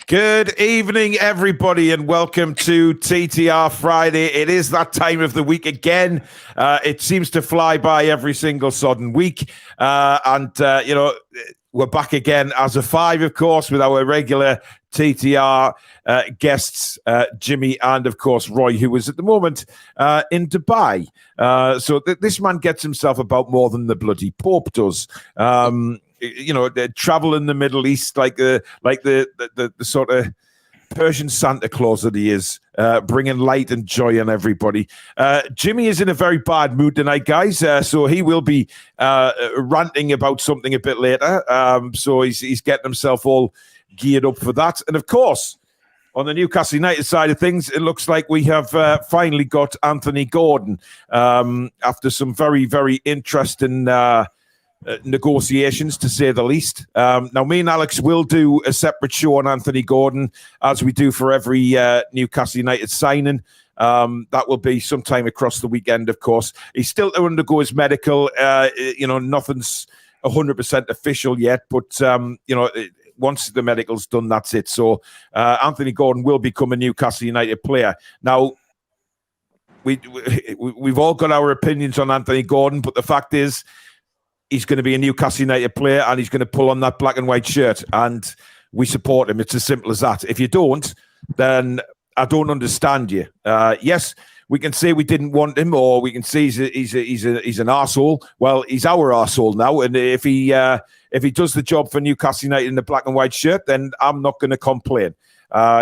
Good evening, everybody, and welcome to TTR Friday. It is that time of the week again. It seems to fly by every single sodden week. We're back again as a five, of course, with our regular TTR guests, Jimmy and, of course, Roy, who is at the moment in Dubai. So this man gets himself about more than the bloody Pope does. They travel in the Middle East like the sort of Persian Santa Claus that he is, bringing light and joy on everybody. Jimmy is in a very bad mood tonight, guys, so he will be ranting about something a bit later. So he's getting himself all geared up for that. And of course, on the Newcastle United side of things, it looks like we have finally got Anthony Gordon after some very, very interesting negotiations, to say the least. Now, me and Alex will do a separate show on Anthony Gordon, as we do for every Newcastle United signing. That will be sometime across the weekend, of course. He's still to undergo his medical. Nothing's 100% official yet, but once the medical's done, that's it. So Anthony Gordon will become a Newcastle United player. Now, we've all got our opinions on Anthony Gordon, but the fact is, he's going to be a Newcastle United player and he's going to pull on that black and white shirt, and we support him. It's as simple as that. If you don't, then I don't understand you. Yes, we can say we didn't want him, or we can say he's an arsehole. Well, he's our arsehole now, and if he does the job for Newcastle United in the black and white shirt, then I'm not going to complain.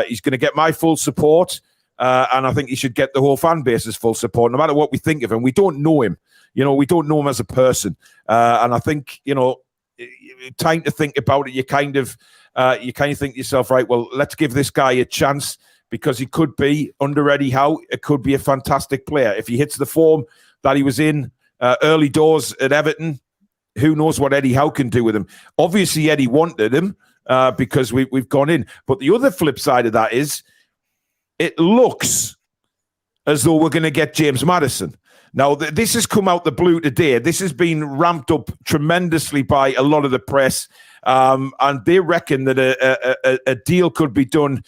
He's going to get my full support, and I think he should get the whole fan base's full support, no matter what we think of him. We don't know him. We don't know him as a person. And I think, time to think about it, you kind of think to yourself, right, well, let's give this guy a chance, because he could be, under Eddie Howe, it could be a fantastic player. If he hits the form that he was in early doors at Everton, who knows what Eddie Howe can do with him. Obviously, Eddie wanted him because we've gone in. But the other flip side of that is, it looks as though we're going to get James Maddison. Now, this has come out the blue today. This has been ramped up tremendously by a lot of the press, and they reckon that a deal could be done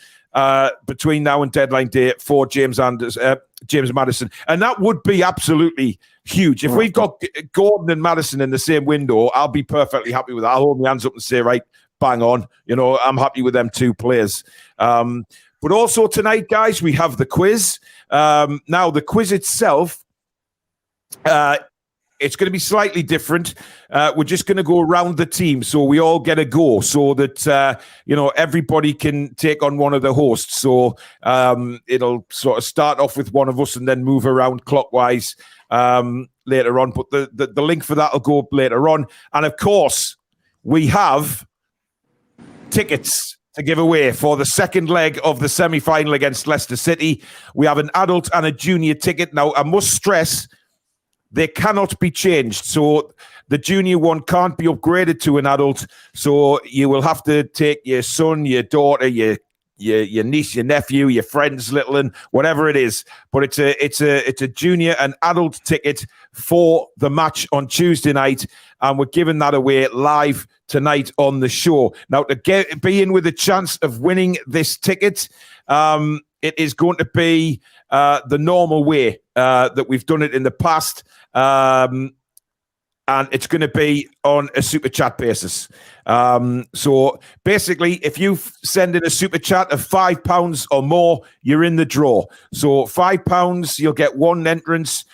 between now and deadline day for James Maddison, and that would be absolutely huge. If we've got Gordon and Maddison in the same window, I'll be perfectly happy with that. I'll hold my hands up and say, right, bang on. I'm happy with them two players. But also tonight, guys, we have the quiz. Now, the quiz itself, it's going to be slightly different. We're just going to go around the team, so we all get a go, so that everybody can take on one of the hosts. So it'll sort of start off with one of us and then move around clockwise later on. But the link for that will go up later on. And of course, we have tickets to give away for the second leg of the semi-final against Leicester City. We have an adult and a junior ticket. Now, I must stress, they cannot be changed. So the junior one can't be upgraded to an adult. So you will have to take your son, your daughter, your niece, your nephew, your friend's little one, whatever it is. But it's a junior and adult ticket for the match on Tuesday night, and we're giving that away live tonight on the show. Now, to be in with a chance of winning this ticket, it is going to be the normal way that we've done it in the past. And it's going to be on a super chat basis. So basically, if you send in a super chat of £5 or more, you're in the draw. So £5, you'll get one entrance.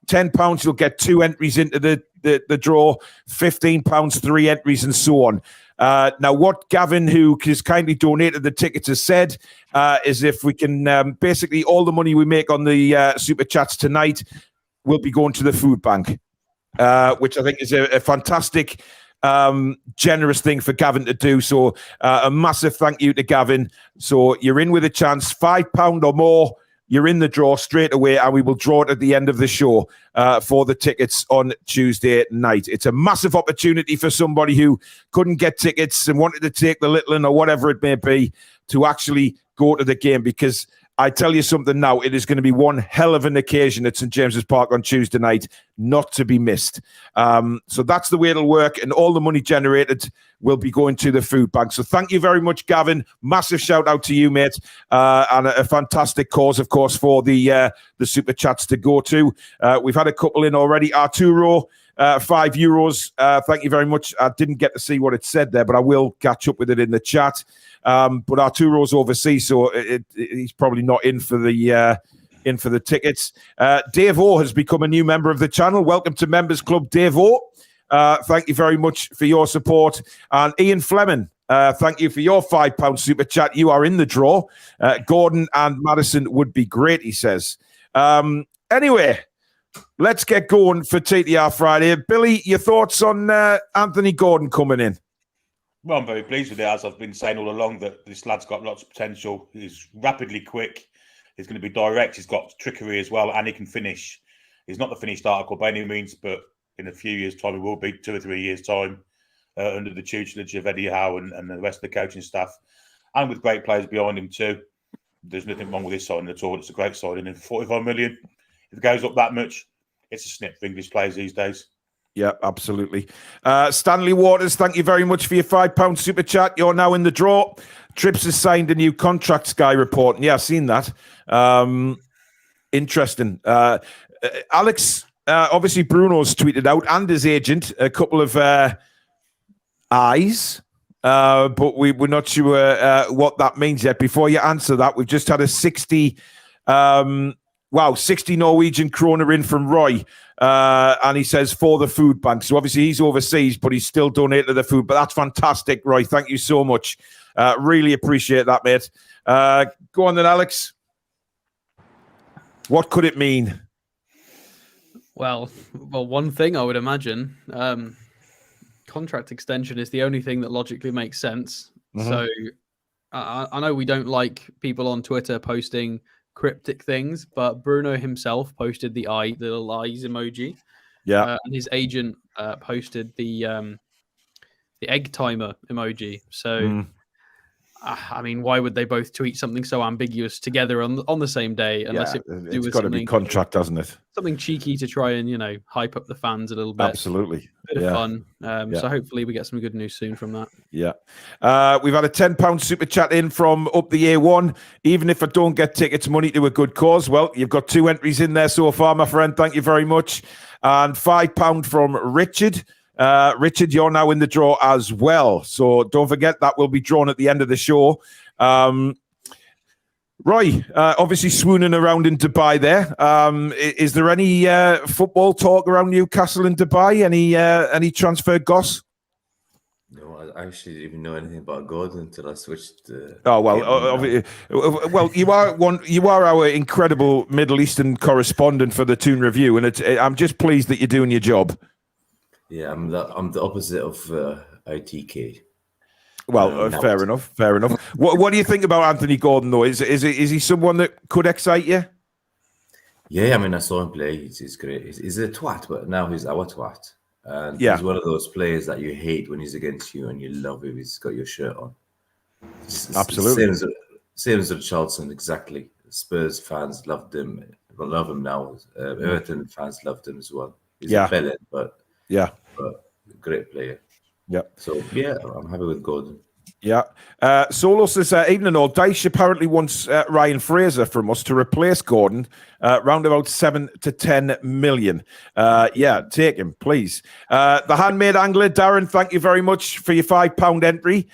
£10, you'll get two entries into the draw. £15, three entries, and so on. Now, what Gavin, who has kindly donated the tickets, has said is if we can, basically all the money we make on the super chats tonight will be going to the food bank. Which I think is a fantastic generous thing for Gavin to do. So a massive thank you to Gavin. So you're in with a chance, £5 or more. You're in the draw straight away, and we will draw it at the end of the show for the tickets on Tuesday night. It's a massive opportunity for somebody who couldn't get tickets and wanted to take the little one or whatever it may be to actually go to the game, because I tell you something now, it is going to be one hell of an occasion at St James's Park on Tuesday night, not to be missed. So that's the way it'll work, and all the money generated will be going to the food bank. So thank you very much, Gavin. Massive shout out to you, mate, and a fantastic cause, of course, for the super chats to go to. We've had a couple in already. Arturo, €5. Thank you very much. I didn't get to see what it said there, but I will catch up with it in the chat. But Arturo's overseas, so he's probably not in for the tickets. Dave O has become a new member of the channel. Welcome to Members Club, Dave O. Thank you very much for your support. And Ian Fleming, thank you for your £5 super chat. You are in the draw. Gordon and Madison would be great, he says. Anyway, let's get going for TTR Friday. Billy, your thoughts on Anthony Gordon coming in? Well, I'm very pleased with it, as I've been saying all along, that this lad's got lots of potential. He's rapidly quick. He's going to be direct. He's got trickery as well, and he can finish. He's not the finished article by any means, but in a few years' time, he will be, 2 or 3 years' time, under the tutelage of Eddie Howe and the rest of the coaching staff, and with great players behind him too. There's nothing wrong with this signing at all. It's a great signing. And 45 million, if it goes up that much, it's a snip for English players these days. Yeah, absolutely. Stanley Waters, thank you very much for your £5 super chat. You're now in the draw. Trips has signed a new contract, Sky report. Yeah, I've seen that. Interesting. Alex, obviously Bruno's tweeted out, and his agent, a couple of eyes, but we're not sure what that means yet. Before you answer that, we've just had a 60 Norwegian kroner in from Roy. And he says for the food bank. So obviously he's overseas, but he's still donated to the food. But that's fantastic, Roy. Thank you so much. Really appreciate that, mate. Go on then, Alex. What could it mean? Well, one thing I would imagine, contract extension is the only thing that logically makes sense. Mm-hmm. So I know we don't like people on Twitter posting cryptic things, but Bruno himself posted the little eyes emoji. Yeah, and his agent posted the egg timer emoji. So, I mean, why would they both tweet something so ambiguous together on the same day? Unless it's got to be contract, doesn't it? Something cheeky to try and hype up the fans a little bit. Absolutely, bit of fun. So hopefully we get some good news soon from that. Yeah, we've had a £10 super chat in from Up the A1. Even if I don't get tickets, money to a good cause. Well, you've got 2 entries in there so far, my friend. Thank you very much. And £5 from Richard. Richard, you're now in the draw as well. So don't forget that will be drawn at the end of the show. Roy, obviously swooning around in Dubai there. Is there any football talk around Newcastle and Dubai? Any transfer goss? No, I actually didn't even know anything about Gordon until I switched. Well, you are our incredible Middle Eastern correspondent for the Toon Review, and I'm just pleased that you're doing your job. Yeah, I'm the opposite of ITK. Well, fair enough. What do you think about Anthony Gordon, though? Is he someone that could excite you? Yeah, I mean, I saw him play. He's great. He's a twat, but now he's our twat. And he's one of those players that you hate when he's against you and you love him. He's got your shirt on. Absolutely. Same as Richarlison, exactly. Spurs fans loved him. Love him now. Everton fans loved him as well. He's a villain, but great player. Yeah. So, I'm happy with Gordon. Yeah. Solo says, evening all. Dyche apparently wants Ryan Fraser from us to replace Gordon, round about 7 to 10 million. Take him, please. The Handmade Angler, Darren, thank you very much for your £5 entry.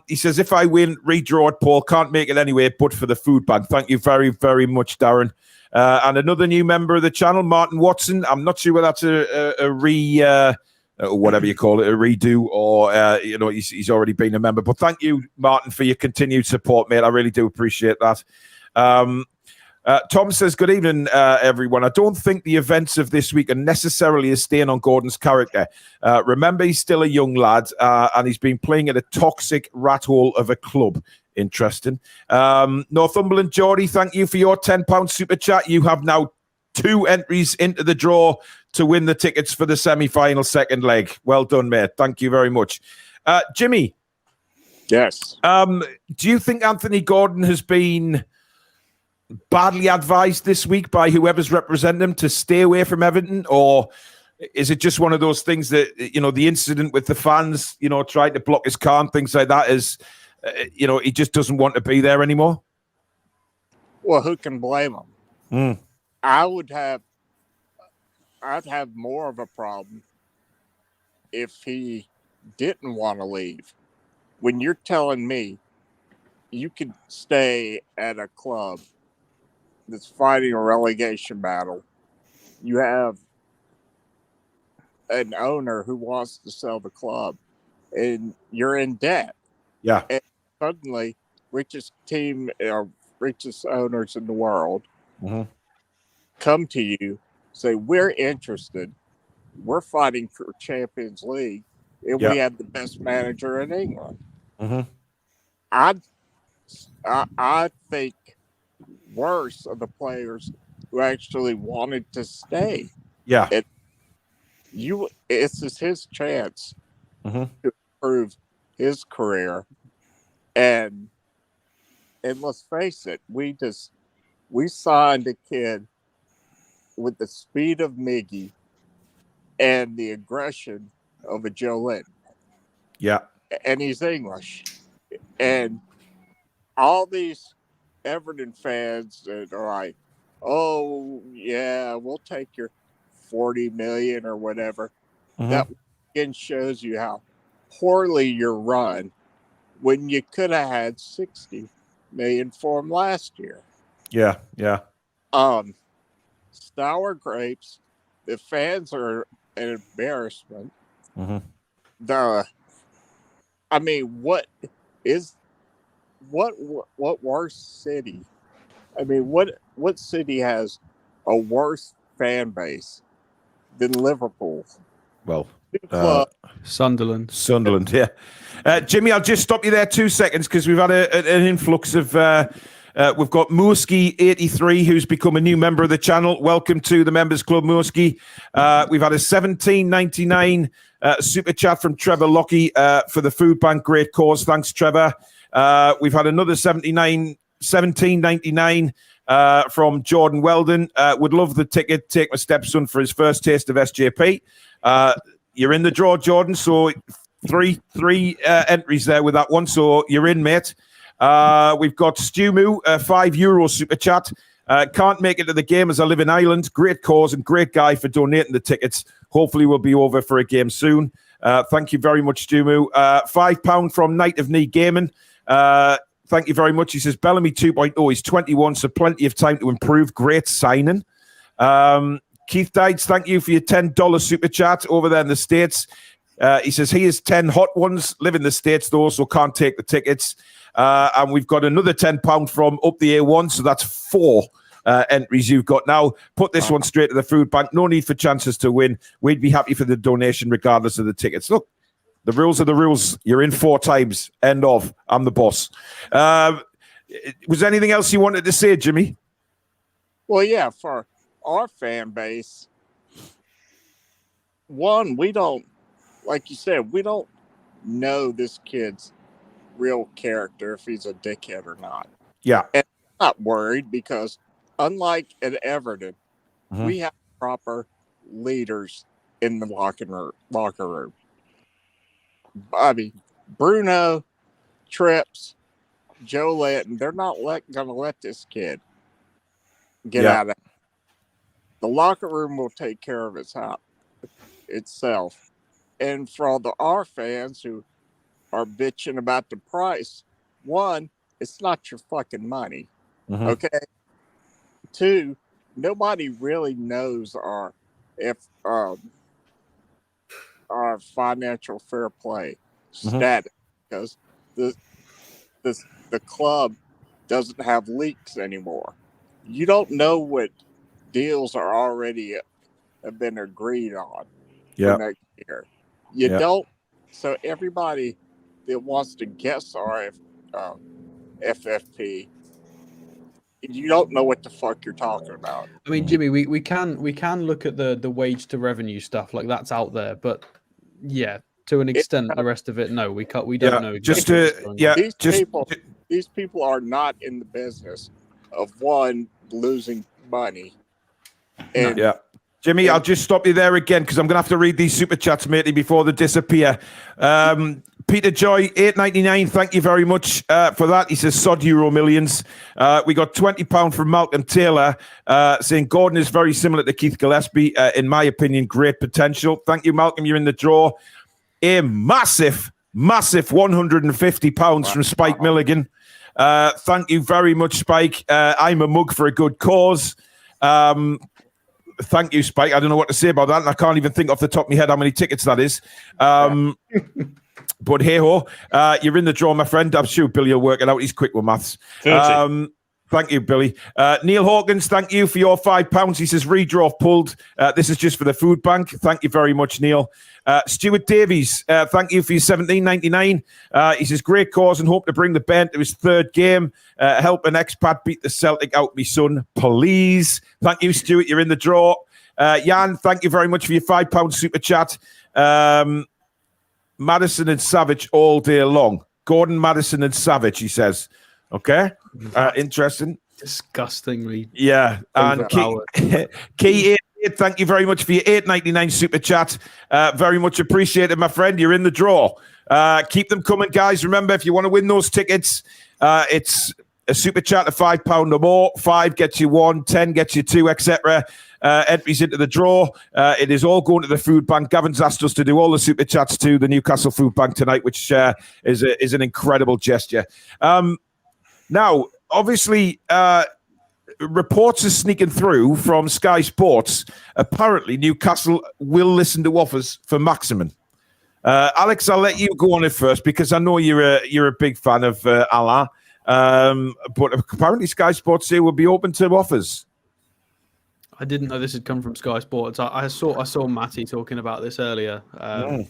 He says, if I win, redraw it, Paul. Can't make it anyway, but for the food bank. Thank you very, very much, Darren. And another new member of the channel, Martin Watson. I'm not sure whether that's a whatever you call it, a redo, or he's already been a member. But thank you, Martin, for your continued support, mate. I really do appreciate that. Tom says, good evening, everyone. I don't think the events of this week are necessarily a stain on Gordon's character. Remember, he's still a young lad, and he's been playing at a toxic rat hole of a club. Interesting. Northumberland Geordie, thank you for your £10 super chat. You have now 2 entries into the draw to win the tickets for the semi-final second leg. Well done, mate. Thank you very much. Jimmy. Yes. Do you think Anthony Gordon has been badly advised this week by whoever's representing him to stay away from Everton, or is it just one of those things that, you know, the incident with the fans, you know, trying to block his car and things like that is, you know, he just doesn't want to be there anymore? Well, who can blame him? I'd have more of a problem if he didn't want to leave. When you're telling me you could stay at a club that's fighting a relegation battle, you have an owner who wants to sell the club, and you're in debt. Yeah. And suddenly, richest owners in the world come to you, say, we're interested. We're fighting for Champions League, and we have the best manager in England. I think worse of the players who actually wanted to stay. Yeah. This is his chance to improve his career. And let's face it, we signed a kid with the speed of Miggy and the aggression of a Joe Linton. Yeah. And he's English. And all these Everton fans that are like, oh, yeah, we'll take your 40 million or whatever. That again shows you how poorly you're run when you could have had 60 million for him last year. Yeah, yeah. Sour grapes. The fans are an embarrassment. What worse city? I mean, what city has a worse fan base than Liverpool? Well, Sunderland. Sunderland, yeah. Jimmy, I'll just stop you there 2 seconds because we've had an influx of. We've got Mooski83, who's become a new member of the channel. Welcome to the Members Club, Mooski. We've had a $17.99 super chat from Trevor Lockie for the food bank. Great cause. Thanks, Trevor. We've had another $17.99 from Jordan Weldon. Would love the ticket. Take my stepson for his first taste of SJP. You're in the draw, Jordan. So three entries there with that one. So you're in, mate. We've got Stumu, €5 super chat. Can't make it to the game as I live in Ireland. Great cause and great guy for donating the tickets. Hopefully we'll be over for a game soon. Thank you very much, Stumu. £5 from Night of Knee Gaming. Thank you very much. He says Bellamy 2.0. He's 21, so plenty of time to improve. Great signing. Keith Dides, thank you for your $10 super chat over there in the States. He says he has 10 hot ones, live in the States though, so can't take the tickets. And we've got another £10 from Up the A1, so that's 4 entries you've got now. Put this one straight to the food bank. No need for chances to win. We'd be happy for the donation regardless of the tickets. Look, the rules are the rules. You're in 4 times. End of. I'm the boss. Was there anything else you wanted to say, Jimmy? Well, yeah, for our fan base, one, we don't, like you said, we don't know this kid's real character, if he's a dickhead or not. Yeah. And I'm not worried because unlike at Everton, we have proper leaders in the locker room. I mean, Bruno, Trips, Joe Linton, they're not going to let this kid get out of it. The locker room will take care of itself. And for all our fans who are bitching about the price, one, it's not your fucking money. Okay? 2, nobody really knows our financial fair play status because the club doesn't have leaks anymore. you don't know what deals are already have been agreed on for next year. You don't. So everybody that wants to guess FFP, you don't know what the fuck you're talking about. I mean, Jimmy, we can look at the wage to revenue stuff, like that's out there, but yeah, to an extent, the rest of it, no, we can't. We don't know. Exactly these people are not in the business of losing money. And Jimmy, I'll just stop you there again because I'm going to have to read these super chats, matey, before they disappear. Peter Joy, $8.99. Thank you very much for that. He says, sod Euro Millions. We got £20 from Malcolm Taylor saying Gordon is very similar to Keith Gillespie. In my opinion, great potential. Thank you, Malcolm. You're in the draw. A massive £150 from Spike Milligan. Thank you very much, Spike. I'm a mug for a good cause. Thank you, Spike. I don't know what to say about that, and I can't even think off the top of my head how many tickets that is. But hey-ho, you're in the draw, my friend. I'm sure Billy will work it out. He's quick with maths. Thank you, Billy. Neil Hawkins, thank you for your £5. He says, redraw pulled. This is just for the food bank. Thank you very much, Neil. Stuart Davies, thank you for your $17.99. He says, great cause and hope to bring the band to his third game. Help an expat beat the Celtic out, me son, please. Thank you, Stuart. You're in the draw. Jan, thank you very much for your £5 super chat. Madison and Savage all day long. Gordon, Madison and Savage, he says. Okay. Interesting. Disgustingly. Yeah. And Key, thank you very much for your $8.99 super chat. Very much appreciated, my friend. You're in the draw. Keep them coming, guys. Remember, if you want to win those tickets, it's a super chat of £5 or more. 5 gets you 1, 10 gets you 2, etc. Entries into the draw. It is all going to the food bank. Gavin's asked us to do all the super chats to the Newcastle Food Bank tonight, which is an incredible gesture. Now, obviously, reports are sneaking through from Sky Sports. Apparently, Newcastle will listen to offers for Maximin. Alex, I'll let you go on it first because I know you're a big fan of Alain. But apparently, Sky Sports say will be open to offers. I didn't know this had come from Sky Sports. I saw Matty talking about this earlier. I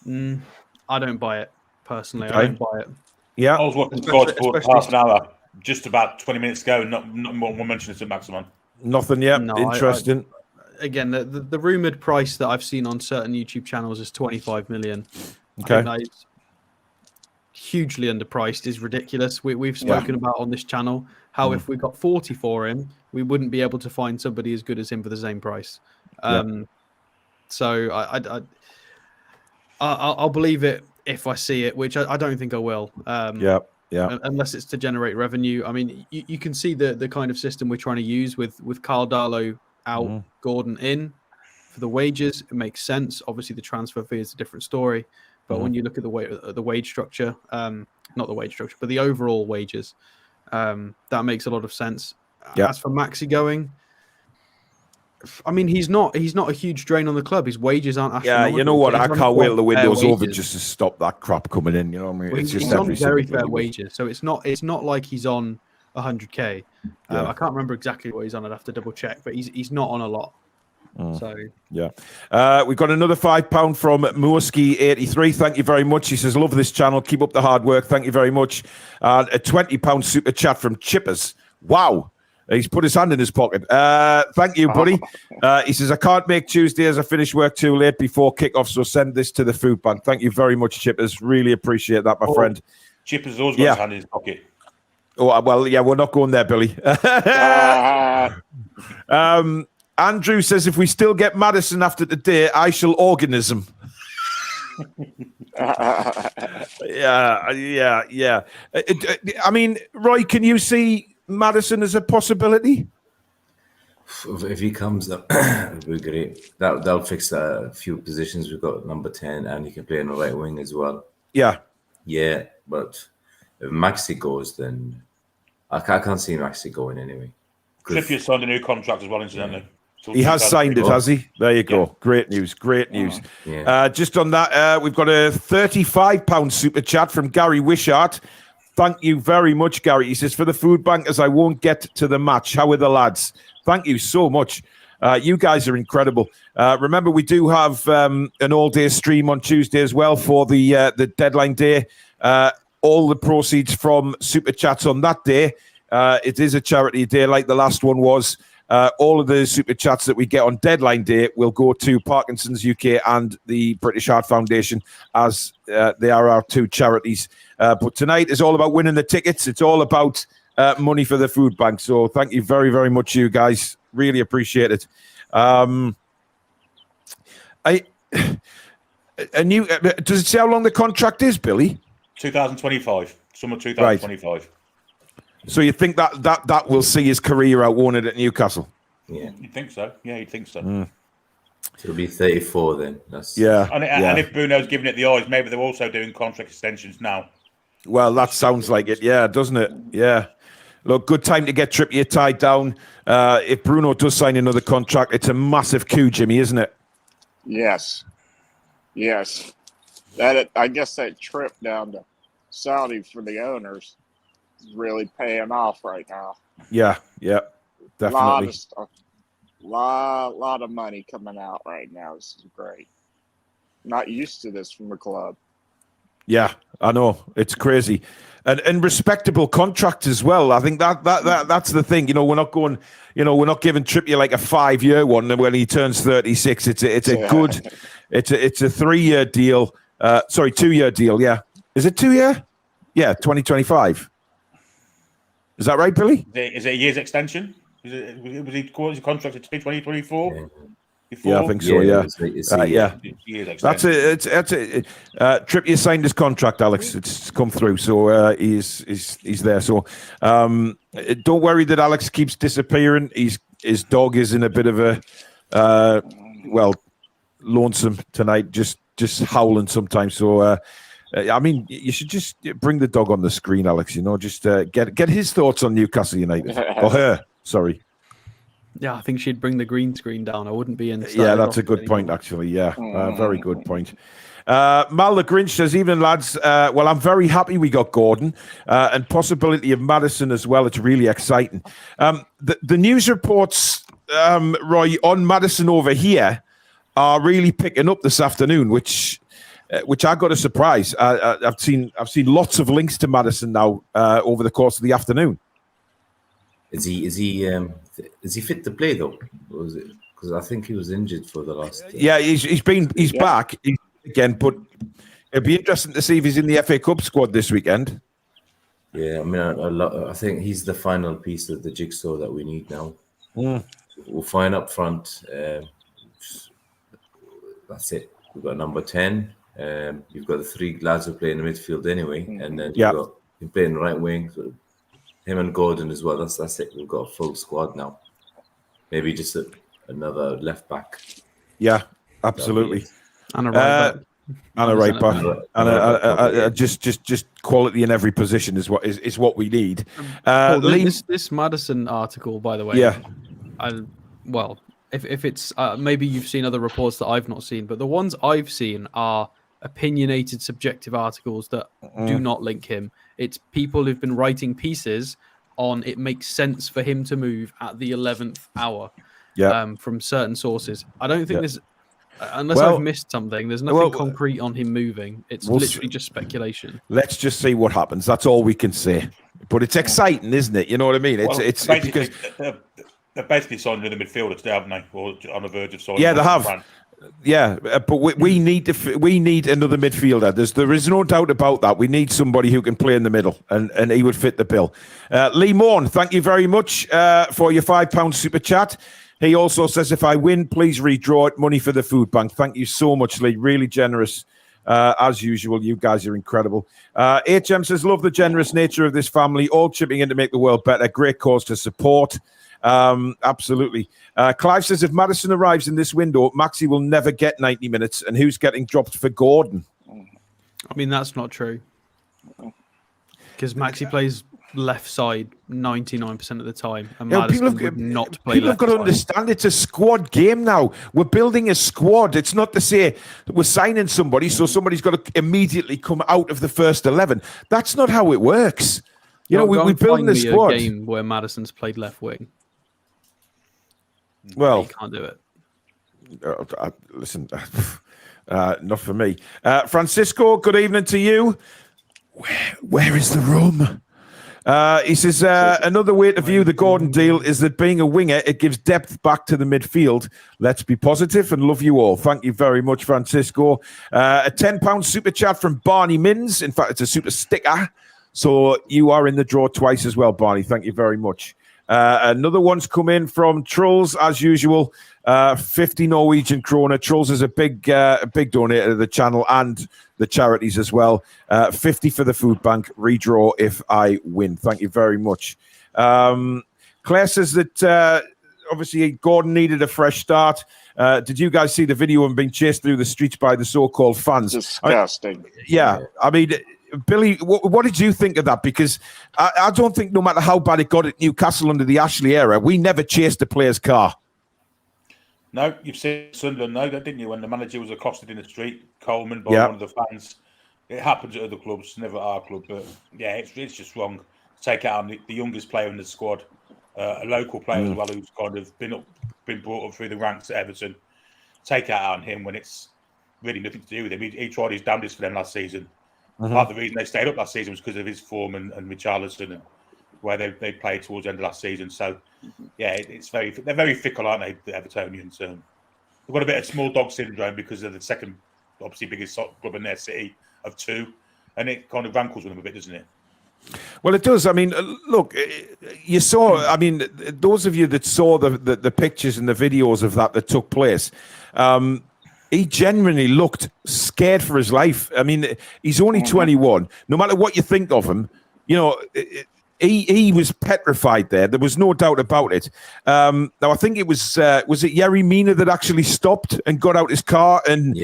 don't buy it personally. Okay. I don't buy it. Yeah, I was watching Sky Sports half an hour, just about 20 minutes ago. Not one mention of Maximin. Nothing yet. No, interesting. Again, the rumored price that I've seen on certain YouTube channels is 25 million. Okay, I think that is hugely underpriced. Is ridiculous. We've spoken about on this channel how if we got 40 for him, we wouldn't be able to find somebody as good as him for the same price. So I'll believe it if I see it, which I don't think I will. Unless it's to generate revenue. I mean, you can see the kind of system we're trying to use with Carl Darlow out, Gordon in for the wages. It makes sense. Obviously, the transfer fee is a different story. But when you look at the wage structure, not the wage structure, but the overall wages, that makes a lot of sense. As for Maxi going, I mean, he's not a huge drain on the club. His wages aren't astronomical. Yeah, you know what? I can't wait till the window's over just to stop that crap coming in. You know what I mean? Well, he's on very fair wages, so it's not like he's on 100k. I can't remember exactly what he's on. I'd have to double check, but he's not on a lot. So we've got another £5 from Moorsky83. Thank you very much. He says, love this channel. Keep up the hard work. Thank you very much. A £20 super chat from Chippers. Wow. He's put his hand in his pocket. Thank you, buddy. He says, I can't make Tuesday as I finish work too late before kickoff, so send this to the food bank. Thank you very much, Chippers. Really appreciate that, my friend. Chippers always got his hand in his pocket. Oh, well, yeah, we're not going there, Billy. Andrew says, if we still get Madison after today, I shall organism. Yeah. I mean, Roy, can you see Madison as a possibility? If he comes, that would be great. That'll fix a few positions. We've got number 10, and he can play on the right wing as well. Yeah, but if Maxi goes, then I can't see Maxi going anyway. Trippier signed a new contract as well, incidentally. So he has signed it, has he? There you go. Great news. Just on that, we've got a £35 super chat from Gary Wishart. Thank you very much, Gary. He says, for the food bankers, I won't get to the match. How are the lads? Thank you so much. You guys are incredible. Remember, we do have an all-day stream on Tuesday as well for the deadline day. All the proceeds from Super Chats on that day. It is a charity day like the last one was. All of the Super Chats that we get on deadline day will go to Parkinson's UK and the British Heart Foundation, as they are our two charities. But tonight is all about winning the tickets. It's all about money for the food bank. So thank you very, very much, you guys. Really appreciate it. Does it say how long the contract is, Billy? 2025, summer 2025. Right. So you think that will see his career out, won't it, at Newcastle? Yeah, you'd think so. Yeah, you'd think so. So it'll be 34 then. And if Bruno's giving it the eyes, maybe they're also doing contract extensions now. Well, that sounds like it. Yeah, doesn't it? Yeah. Look, good time to get Trippier tied down. If Bruno does sign another contract, it's a massive coup, Jimmy, isn't it? Yes. I guess that trip down to Saudi for the owners is really paying off right now. Yeah, definitely. A lot of stuff. Lot of money coming out right now. This is great. Not used to this from the club. Yeah, I know. It's crazy. And respectable contracts as well. I think that's the thing. We're not going, we're not giving Trippier like a 5-year one when he turns 36. It's a good, it's a 3-year deal. 2-year deal. Yeah. Is it 2-year? Yeah. 2025. Is that right, Billy? Is it a year's extension? Was he contracted to 2024? Yeah, I think so. Yeah. That's it. Trippier signed his contract, Alex. It's come through, so he's there. So don't worry that Alex keeps disappearing. His dog is in a bit of a lonesome tonight, just howling sometimes. So I mean, you should just bring the dog on the screen, Alex. Just get his thoughts on Newcastle United or her. Sorry. Yeah, I think she'd bring the green screen down. I wouldn't be in. Yeah, that's a good point, actually. Yeah, very good point. Mal the Grinch says, evening, lads. Well, I'm very happy we got Gordon and possibility of Maddison as well. It's really exciting. The news reports, Roy, on Maddison over here are really picking up this afternoon, which I got a surprise. I've seen lots of links to Maddison now over the course of the afternoon. Is he fit to play though? Because I think he was injured for the last. Yeah, he's back again, but it'd be interesting to see if he's in the FA Cup squad this weekend. Yeah, I mean, I think he's the final piece of the jigsaw that we need now. We'll find up front. That's it. We've got number 10. You've got the 3 lads who play in the midfield anyway, and then you've got him playing right wing. So him and Gordon as well. That's it. We've got a full squad now. Maybe just another left back. Yeah, absolutely. And a right back. And a right back. And just quality in every position is what we need. This Maddison article, by the way. Yeah. If it's maybe you've seen other reports that I've not seen, but the ones I've seen are opinionated, subjective articles that do not link him. It's people who've been writing pieces on it makes sense for him to move at the 11th hour from certain sources. I don't think there's, unless I've missed something, there's nothing concrete on him moving. It's literally just speculation. Let's just see what happens. That's all we can say. But it's exciting, isn't it? You know what I mean? It's because they're basically signed in the midfielder today, haven't they? Or on the verge of signing. Yeah, they have. Yeah, but we need another midfielder. There is no doubt about that. We need somebody who can play in the middle, and he would fit the bill. Lee Morn, thank you very much for your £5 super chat. He also says, if I win, please redraw it. Money for the food bank. Thank you so much, Lee. Really generous. As usual, you guys are incredible. HM says, love the generous nature of this family, all chipping in to make the world better. Great cause to support. Absolutely. Clive says, if Maddison arrives in this window, Maxi will never get 90 minutes. And who's getting dropped for Gordon? I mean, that's not true. Because Maxi plays left side 99% of the time, and You know, Maddison would not play people left have got to side. understand it's a squad game now. We're building a squad. It's not to say that we're signing somebody, so somebody's got to immediately come out of the first 11. That's not how it works. You know, we're building a squad. A game where Maddison's played left wing. Well, you can't do it. Listen, not for me. Francisco, good evening to you. Where is the room? He says, another way to view the Gordon deal is that being a winger, it gives depth back to the midfield. Let's be positive and love you all. Thank you very much, Francisco. A £10 super chat from Barney Mins. In fact, it's a super sticker. So you are in the draw twice as well, Barney. Thank you very much. Another one's come in from Trolls, as usual. 50 Norwegian kroner. Trolls is a big donator to the channel and the charities as well. 50 for the food bank. Redraw if I win. Thank you very much. Claire says that obviously Gordon needed a fresh start. Did you guys see the video of being chased through the streets by the so-called fans? Disgusting. I mean, Billy, what did you think of that? Because I don't think no matter how bad it got at Newcastle under the Ashley era, we never chased a player's car. No, you've seen Sunderland, didn't you? When the manager was accosted in the street, Coleman by one of the fans. It happens at other clubs, never at our club. But yeah, it's just wrong. Take out the youngest player in the squad, a local player as well, who's kind of been brought up through the ranks at Everton. Take out on him when it's really nothing to do with him. He tried his damnedest for them last season. Part of the reason they stayed up last season was because of his form and Richarlison and where they played towards the end of last season. So, yeah, they're very fickle, aren't they, the Evertonians? They've got a bit of small dog syndrome because of the second, obviously, biggest club in their city of 2, and it kind of rankles with them a bit, doesn't it? Well, it does. I mean, look, you saw, I mean, those of you that saw the pictures and the videos of that took place, he genuinely looked scared for his life. I mean, he's only 21. No matter what you think of him, you know, he was petrified there. There was no doubt about it. Now, I think it was it Yerry Mina that actually stopped and got out his car and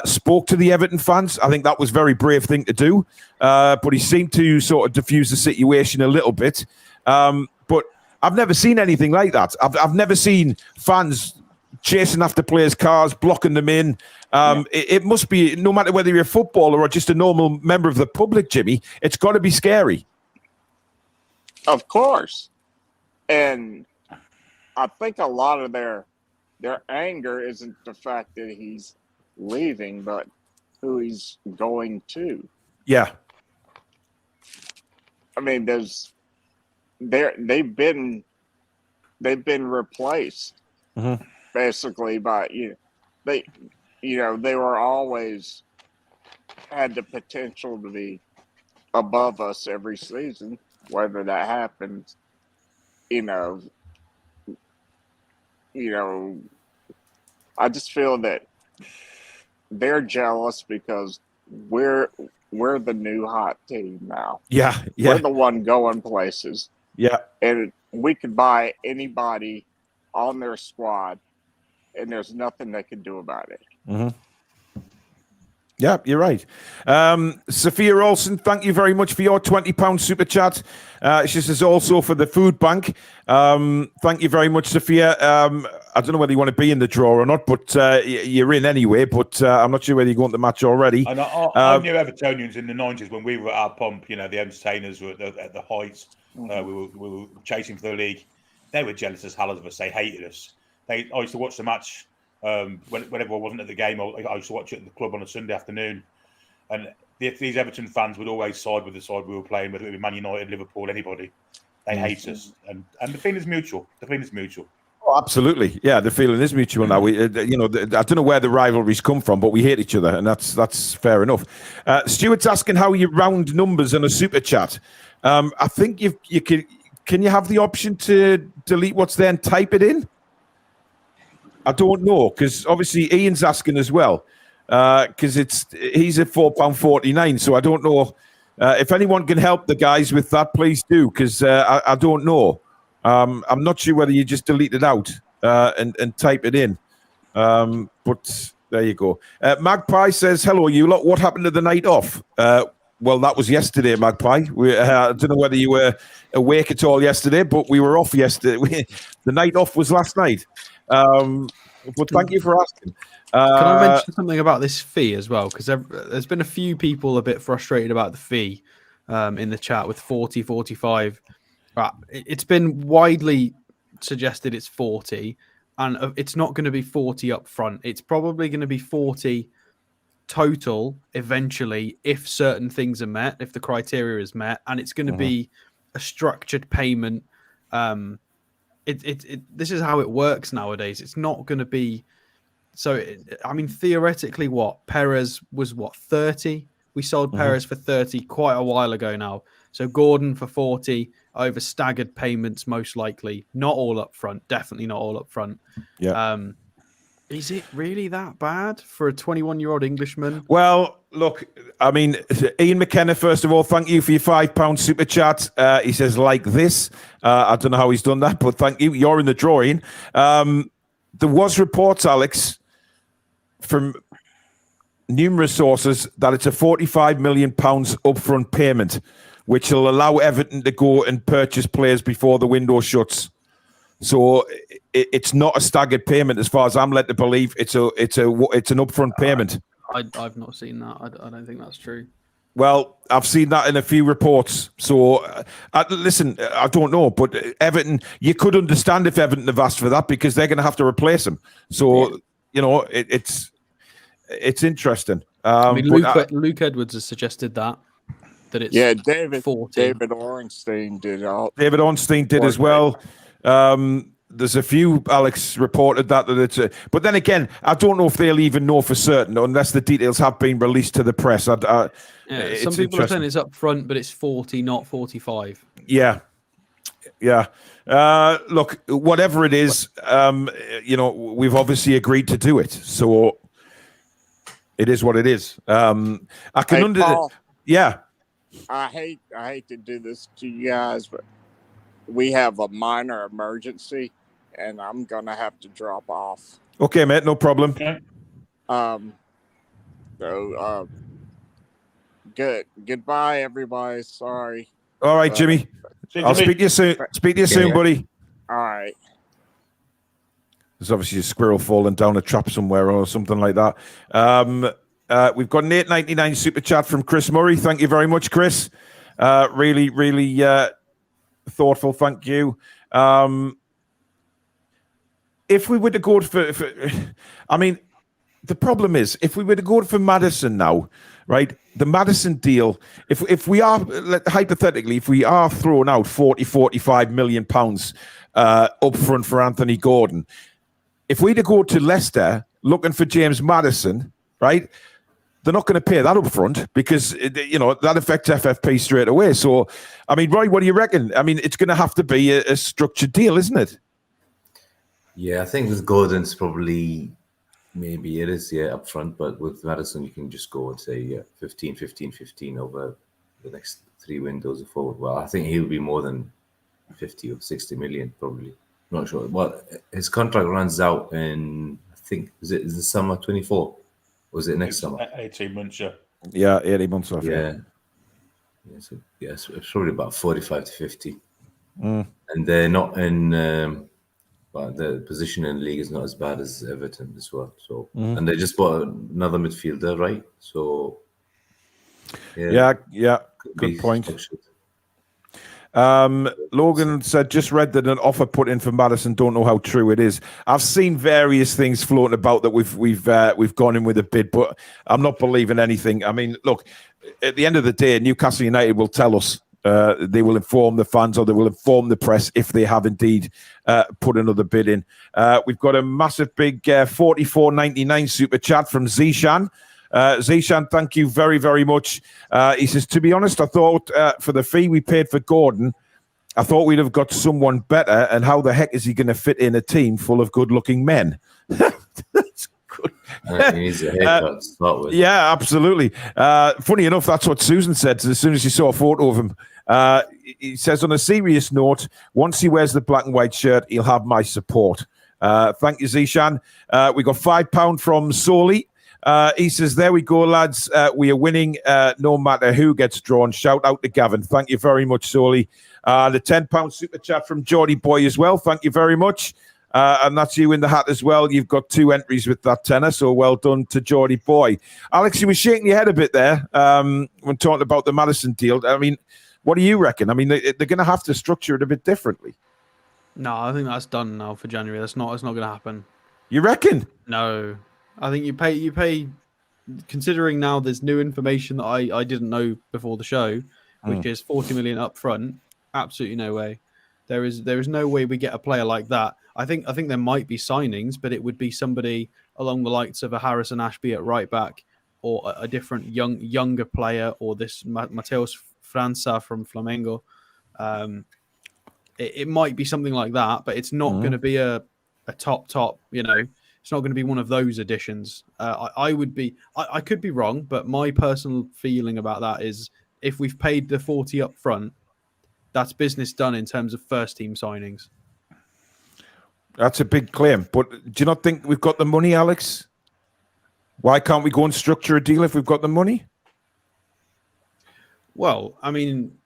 spoke to the Everton fans. I think that was a very brave thing to do. But he seemed to sort of diffuse the situation a little bit. But I've never seen anything like that. I've never seen fans chasing after players' cars, blocking them in. It must be, no matter whether you're a footballer or just a normal member of the public, Jimmy, it's got to be scary. Of course. And I think a lot of their anger isn't the fact that he's leaving, but who he's going to. Yeah. I mean, they've been replaced basically by they were always had the potential to be above us every season. Whether that happens, I just feel that they're jealous because we're the new hot team now. Yeah. We're the one going places. Yeah. And we could buy anybody on their squad, and there's nothing they can do about it. Yeah, you're right. Sophia Olsen, thank you very much for your £20 super chat. She says also for the food bank. Thank you very much, Sophia. I don't know whether you want to be in the draw or not, but you're in anyway. But I'm not sure whether you're going to the match already. And I knew Evertonians in the 90s when we were at our pump. The entertainers were at the heights. We were chasing for the league. They were jealous as hell of us. They hated us. I used to watch the match. Whenever I wasn't at the game, I used to watch it at the club on a Sunday afternoon, and these Everton fans would always side with the side we were playing, whether it be Man United, Liverpool, anybody. They hate us, and the feeling is mutual. Oh, absolutely, yeah. The feeling is mutual now. I don't know where the rivalries come from, but we hate each other, and that's fair enough. Stuart's asking how you round numbers on a super chat. I think you can you have the option to delete what's there and type it in? I don't know, because obviously Ian's asking as well, because he's at £4.49. So I don't know if anyone can help the guys with that. Please do, because I don't know. I'm not sure whether you just delete it out and type it in. But there you go. Magpie says, "Hello, you lot. What happened to the night off?" Well, that was yesterday, Magpie. I don't know whether you were awake at all yesterday, but we were off yesterday. The night off was last night. But thank you for asking. Can I mention something about this fee as well? Because there's been a few people a bit frustrated about the fee in the chat with 40, 45. It's been widely suggested it's 40, and it's not going to be 40 up front. It's probably going to be 40 total eventually if certain things are met, if the criteria is met, and it's going to be a structured payment. This is how it works nowadays. It's not going to be theoretically, Perez was 30. We sold Perez for 30 quite a while ago now. So Gordon for 40 over staggered payments, most likely. Not all up front. Definitely not all up front. Yeah. Is it really that bad for a 21-year-old Englishman? Well, look, I mean, Ian McKenna, first of all, thank you for your £5 super chat. He says, like this. I don't know how he's done that, but thank you. You're in the drawing. There was reports, Alex, from numerous sources that it's a £45 million upfront payment, which will allow Everton to go and purchase players before the window shuts. So it's not a staggered payment, as far as I'm led to believe. It's an upfront payment. I've not seen that. I don't think that's true. Well, I've seen that in a few reports. So listen, I don't know, but Everton, you could understand if Everton have asked for that because they're going to have to replace him. So it's interesting. Luke Edwards has suggested that it's David 40. David Ornstein did David Ornstein did as well. There's a few, Alex reported that it's but then again, I don't know if they'll even know for certain unless the details have been released to the press. Some people are saying it's up front, but it's 40, not 45. Yeah. Look, whatever it is, we've obviously agreed to do it. So it is what it is. I can Paul, yeah. I hate to do this to you guys, but we have a minor emergency, and I'm gonna have to drop off. Okay, mate, no problem. Okay. Goodbye, everybody. Sorry. All right, Jimmy. I'll speak to you soon. Speak to you soon, buddy. All right. There's obviously a squirrel falling down a trap somewhere or something like that. We've got an $8.99 super chat from Chris Murray. Thank you very much, Chris. Really, really thoughtful. Thank you. If we were to go for I mean, the problem is if we were to go for Maddison now, right? The Maddison deal, if we are hypothetically, if we are throwing out 45 million pounds up front for Anthony Gordon, if we to go to Leicester looking for James Maddison, right? They're not going to pay that up front because, that affects FFP straight away. So, I mean, Roy, what do you reckon? I mean, it's going to have to be a structured deal, isn't it? Yeah, I think with Gordon's probably, maybe it is, up front. But with Maddison, you can just go and say 15, 15, 15 over the next 3 windows of forward. Well, I think he'll be more than 50 or 60 million, probably. Not sure. Well, his contract runs out in, I think, is the summer 24? Was it next summer? 18 months, yeah. Yeah, 18 months off. Yeah. So, it's probably about 45 to 50. Mm. And they're not in, but the position in the league is not as bad as Everton as well. So, and they just bought another midfielder, right? So, yeah. Good point. Structured. Logan said, just read that an offer put in for Maddison. Don't know how true it is. I've seen various things floating about that we've gone in with a bid, but I'm not believing anything. I mean, look, at the end of the day, Newcastle United will tell us. They will inform the fans or they will inform the press if they have indeed put another bid in. We've got a massive big $44.99 super chat from Zishan. Zishan, thank you very, very much. He says, to be honest, I thought for the fee we paid for Gordon, I thought we'd have got someone better. And how the heck is he going to fit in a team full of good-looking men? That's good. He needs a haircut to start with. Yeah, absolutely. Funny enough, that's what Susan said as soon as she saw a photo of him. He says, on a serious note, once he wears the black and white shirt, he'll have my support. Thank you, Zishan. We got £5 from Soli. He says, there we go, lads. We are winning no matter who gets drawn. Shout out to Gavin. Thank you very much, Soli. The £10 super chat from Geordie Boy as well. Thank you very much. And that's you in the hat as well. You've got 2 entries with that tenner, so well done to Geordie Boy. Alex, you were shaking your head a bit there when talking about the Maddison deal. I mean, what do you reckon? I mean, they're going to have to structure it a bit differently. No, I think that's done now for January. It's not going to happen. You reckon? No, I think you pay. Considering now there's new information that I didn't know before the show, which is 40 million up front. Absolutely no way. There is no way we get a player like that. I think there might be signings, but it would be somebody along the likes of a Harrison Ashby at right back, or a different younger player, or this Mateus França from Flamengo. It might be something like that, but it's not going to be a top. You know, it's not going to be one of those additions. I could be wrong, but my personal feeling about that is if we've paid the 40 up front, that's business done in terms of first team signings. That's a big claim, but do you not think we've got the money, Alex? Why can't we go and structure a deal if we've got the money? Well, I mean,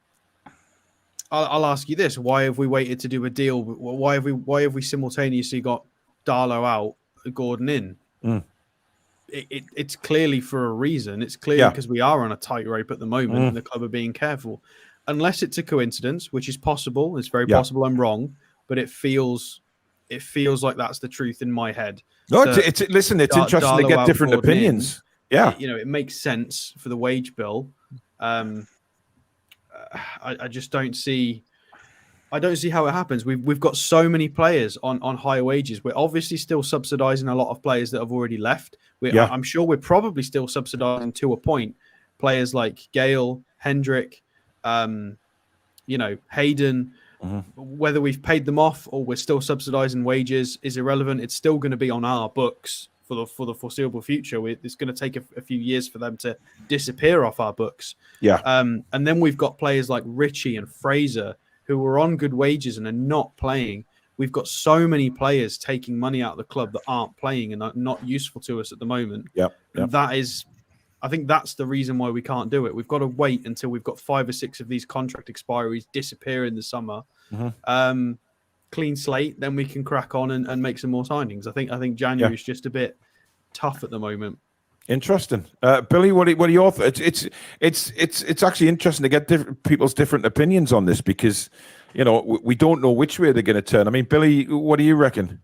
I'll ask you this: why have we waited to do a deal? Why have we simultaneously got Darlow out, Gordon in? It's clearly for a reason. It's clearly because we are on a tightrope at the moment, and the club are being careful. Unless it's a coincidence, which is possible. It's very possible I'm wrong, but it feels like that's the truth in my head. No, it's interesting to get different opinions. It makes sense for the wage bill. I just don't see. I don't see how it happens. We've got so many players on higher wages. We're obviously still subsidising a lot of players that have already left. I'm sure we're probably still subsidising to a point players like Gale, Hendrick, Hayden. Whether we've paid them off or we're still subsidising wages is irrelevant. It's still going to be on our books for the foreseeable future. It's going to take a few years for them to disappear off our books. And then we've got players like Richie and Fraser who are on good wages and are not playing. We've got so many players taking money out of the club that aren't playing and are not useful to us at the moment. And that is, I think that's the reason why we can't do it. We've got to wait until we've got 5 or 6 of these contract expiries disappear in the summer. Clean slate, then we can crack on and make some more signings. I think January is just a bit tough at the moment. Interesting, Billy. What are your thoughts? It's actually interesting to get people's different opinions on this because we don't know which way they're going to turn. I mean, Billy, what do you reckon?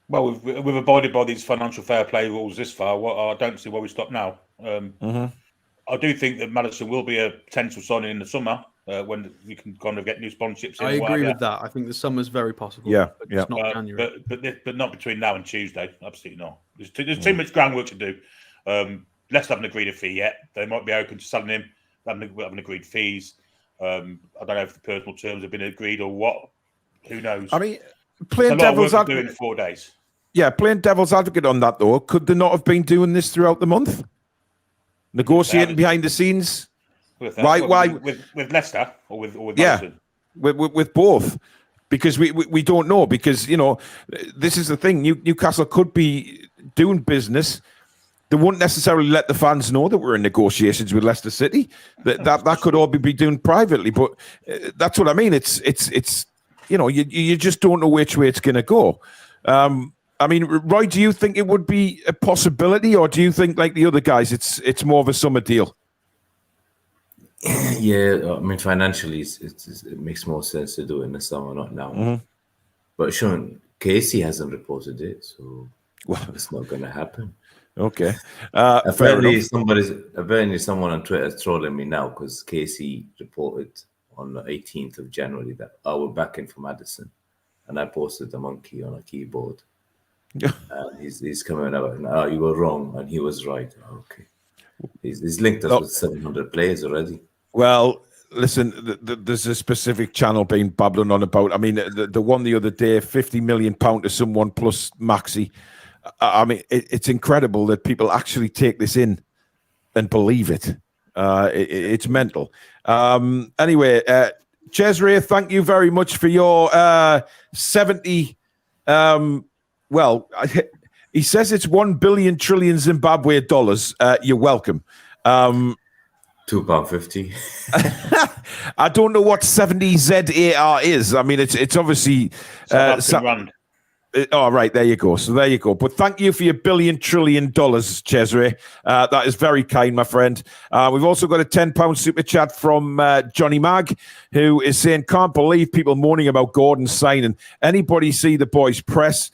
Well, we've abided by these financial fair play rules this far. I don't see why we stop now. I do think that Maddison will be a potential signing in the summer when we can kind of get new sponsorships. I agree with that. I think the summer's very possible. But it's not January. But not between now and Tuesday. Absolutely not. There's too much groundwork to do. Leicester haven't agreed a fee yet. They might be open to selling him. They haven't agreed fees. I don't know if the personal terms have been agreed or what. Who knows? I mean, playing devil's advocate in 4 days. Yeah, playing devil's advocate on that though, could they not have been doing this throughout the month? Negotiating behind the scenes? With Leicester or with Maddison? With both. Because we don't know. Because, this is the thing. Newcastle could be doing business. They wouldn't necessarily let the fans know that we're in negotiations with Leicester City. That could all be done privately. But that's what I mean. It's you just don't know which way it's going to go. I mean, Roy, do you think it would be a possibility, or do you think, like the other guys, it's more of a summer deal? Yeah, I mean, financially, it makes more sense to do it in the summer, not now. But Sean, Casey hasn't reported it, so it's not going to happen. Okay. Apparently, someone on Twitter is trolling me now because Casey reported on the 18th of January that we're back in for Maddison, and I posted the monkey on a keyboard. He's coming out and you were wrong and he was right. Okay, he's linked us with 700 players already. Well, listen, there's a specific channel being babbling on about. I mean, the one the other day, £50 million to someone plus Maxi. I mean, it's incredible that people actually take this in and believe it. It's mental. Anyway, Cesare, thank you very much for your 70. He says it's 1 billion trillion Zimbabwe dollars. You're welcome. £2.50. I don't know what 70 ZAR is. I mean, it's obviously Rand. Oh, right. There you go. So there you go. But thank you for your $1 billion trillion, Cesare. That is very kind, my friend. We've also got a £10 super chat from Johnny Mag, who is saying, can't believe people moaning about Gordon signing. Anybody see the boys press?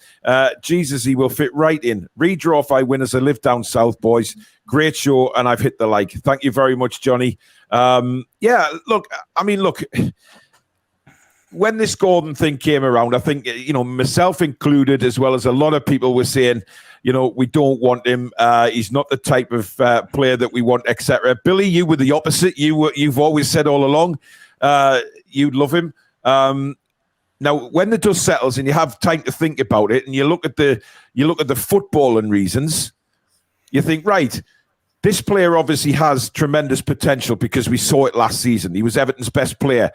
Jesus, he will fit right in. Redraw if I win as I live down south, boys. Great show, and I've hit the like. Thank you very much, Johnny. Yeah, look, when this Gordon thing came around, I think, myself included, as well as a lot of people were saying, we don't want him. He's not the type of player that we want, etc. Billy, you were the opposite. You've always said all along you'd love him. Now, when the dust settles and you have time to think about it, and you look at the footballing reasons, you think, right, this player obviously has tremendous potential because we saw it last season. He was Everton's best player.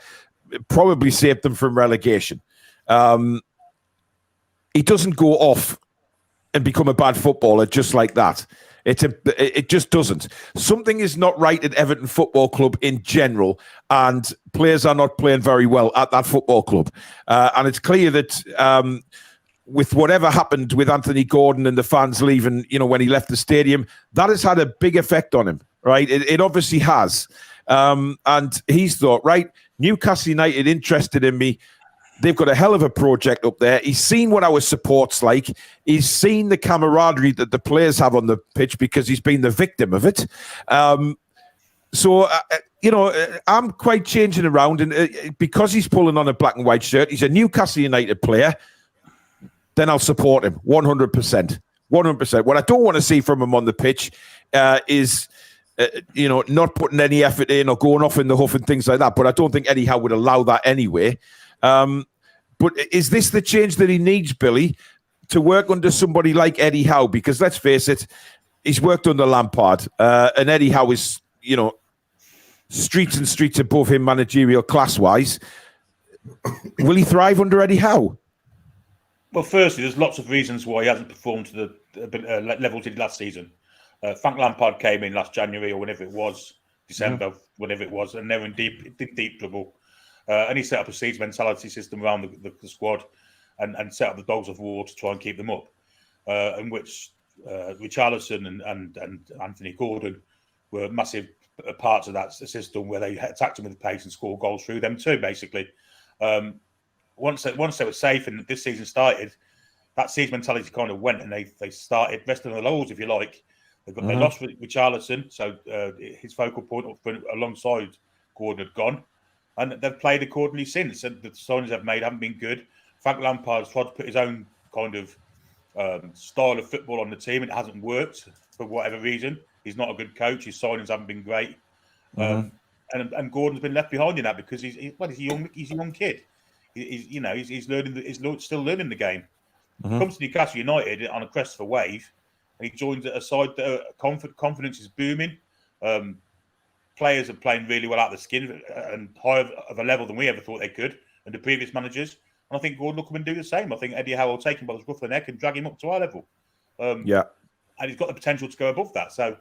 Probably saved them from relegation. He doesn't go off and become a bad footballer just like that. It just doesn't. Something is not right at Everton Football Club in general, and players are not playing very well at that football club. And it's clear that with whatever happened with Anthony Gordon and the fans leaving, when he left the stadium, that has had a big effect on him, right? It obviously has. And he's thought, right, Newcastle United interested in me. They've got a hell of a project up there. He's seen what our support's like. He's seen the camaraderie that the players have on the pitch because he's been the victim of it. So, I'm quite changing around. And because he's pulling on a black and white shirt, he's a Newcastle United player, then I'll support him 100%. 100%. What I don't want to see from him on the pitch is... not putting any effort in or going off in the huff and things like that. But I don't think Eddie Howe would allow that anyway. But is this the change that he needs, Billy, to work under somebody like Eddie Howe? Because let's face it, he's worked under Lampard. And Eddie Howe is, streets and streets above him managerial class-wise. Will he thrive under Eddie Howe? Well, firstly, there's lots of reasons why he hasn't performed to the level he did last season. Frank Lampard came in last January or whenever it was, December, whatever it was, and they were in deep trouble. And he set up a siege mentality system around the squad and set up the dogs of war to try and keep them up, in which Richarlison and Anthony Gordon were massive parts of that system where they attacked them with pace and scored goals through them too, basically. Once they were safe and this season started, that siege mentality kind of went and they started resting on the laurels, if you like. They lost with Richarlison, so his focal point up front alongside Gordon had gone, and they've played accordingly since. And the signings they've made haven't been good. Frank Lampard's tried to put his own kind of style of football on the team, and it hasn't worked for whatever reason. He's not a good coach. His signings haven't been great, and Gordon's been left behind in that because he's a young kid. He's learning. He's still learning the game. Comes to Newcastle United on a crest of a wave. He joins a side that confidence is booming. Players are playing really well out of the skin and higher of a level than we ever thought they could under previous managers. And I think Gordon will come and do the same. I think Eddie Howe will take him by the scruff of the neck and drag him up to our level. And he's got the potential to go above that. So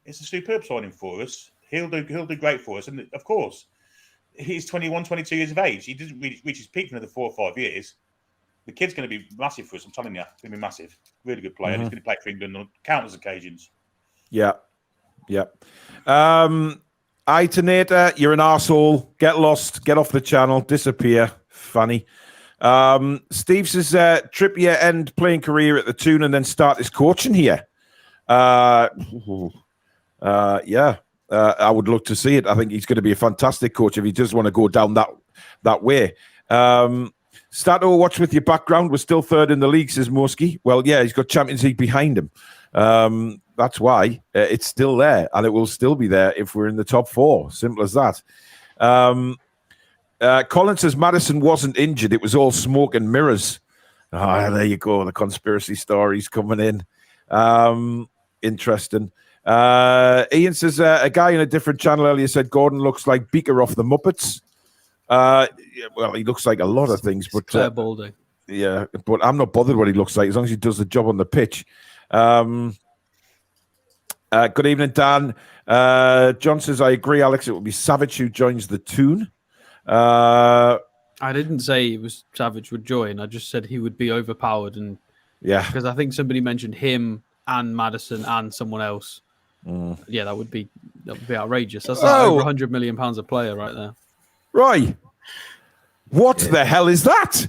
it's a superb signing for us. He'll do great for us. And of course, he's 21, 22 years of age. He doesn't reach his peak for another 4 or 5 years. The kid's going to be massive for us. I'm telling you, it's going to be massive. Really good player. He's going to play for England on countless occasions. Yeah. Itonator, you're an arsehole. Get lost. Get off the channel. Disappear. Funny. Steve says, Trippier end playing career at the Toon and then start his coaching here. I would love to see it. I think he's going to be a fantastic coach if he does want to go down that way. Start to watch with your background. We're still third in the league, says Morski. Well, yeah, he's got Champions League behind him. That's why it's still there, and it will still be there if we're in the top 4. Simple as that. Colin says Maddison wasn't injured. It was all smoke and mirrors. There you go. The conspiracy stories coming in. Interesting. Ian says a guy in a different channel earlier said Gordon looks like Beaker off the Muppets. Well, he looks like a lot of things, but Claire Balding. Yeah, but I'm not bothered what he looks like as long as he does the job on the pitch. Good evening, Dan. John says, I agree, Alex. It will be Savage who joins the Toon. I didn't say it was Savage would join. I just said he would be overpowered. And yeah, because I think somebody mentioned him and Madison and someone else. Yeah, that would be outrageous. That's like over £100 million a player right there. Right. What the hell is that?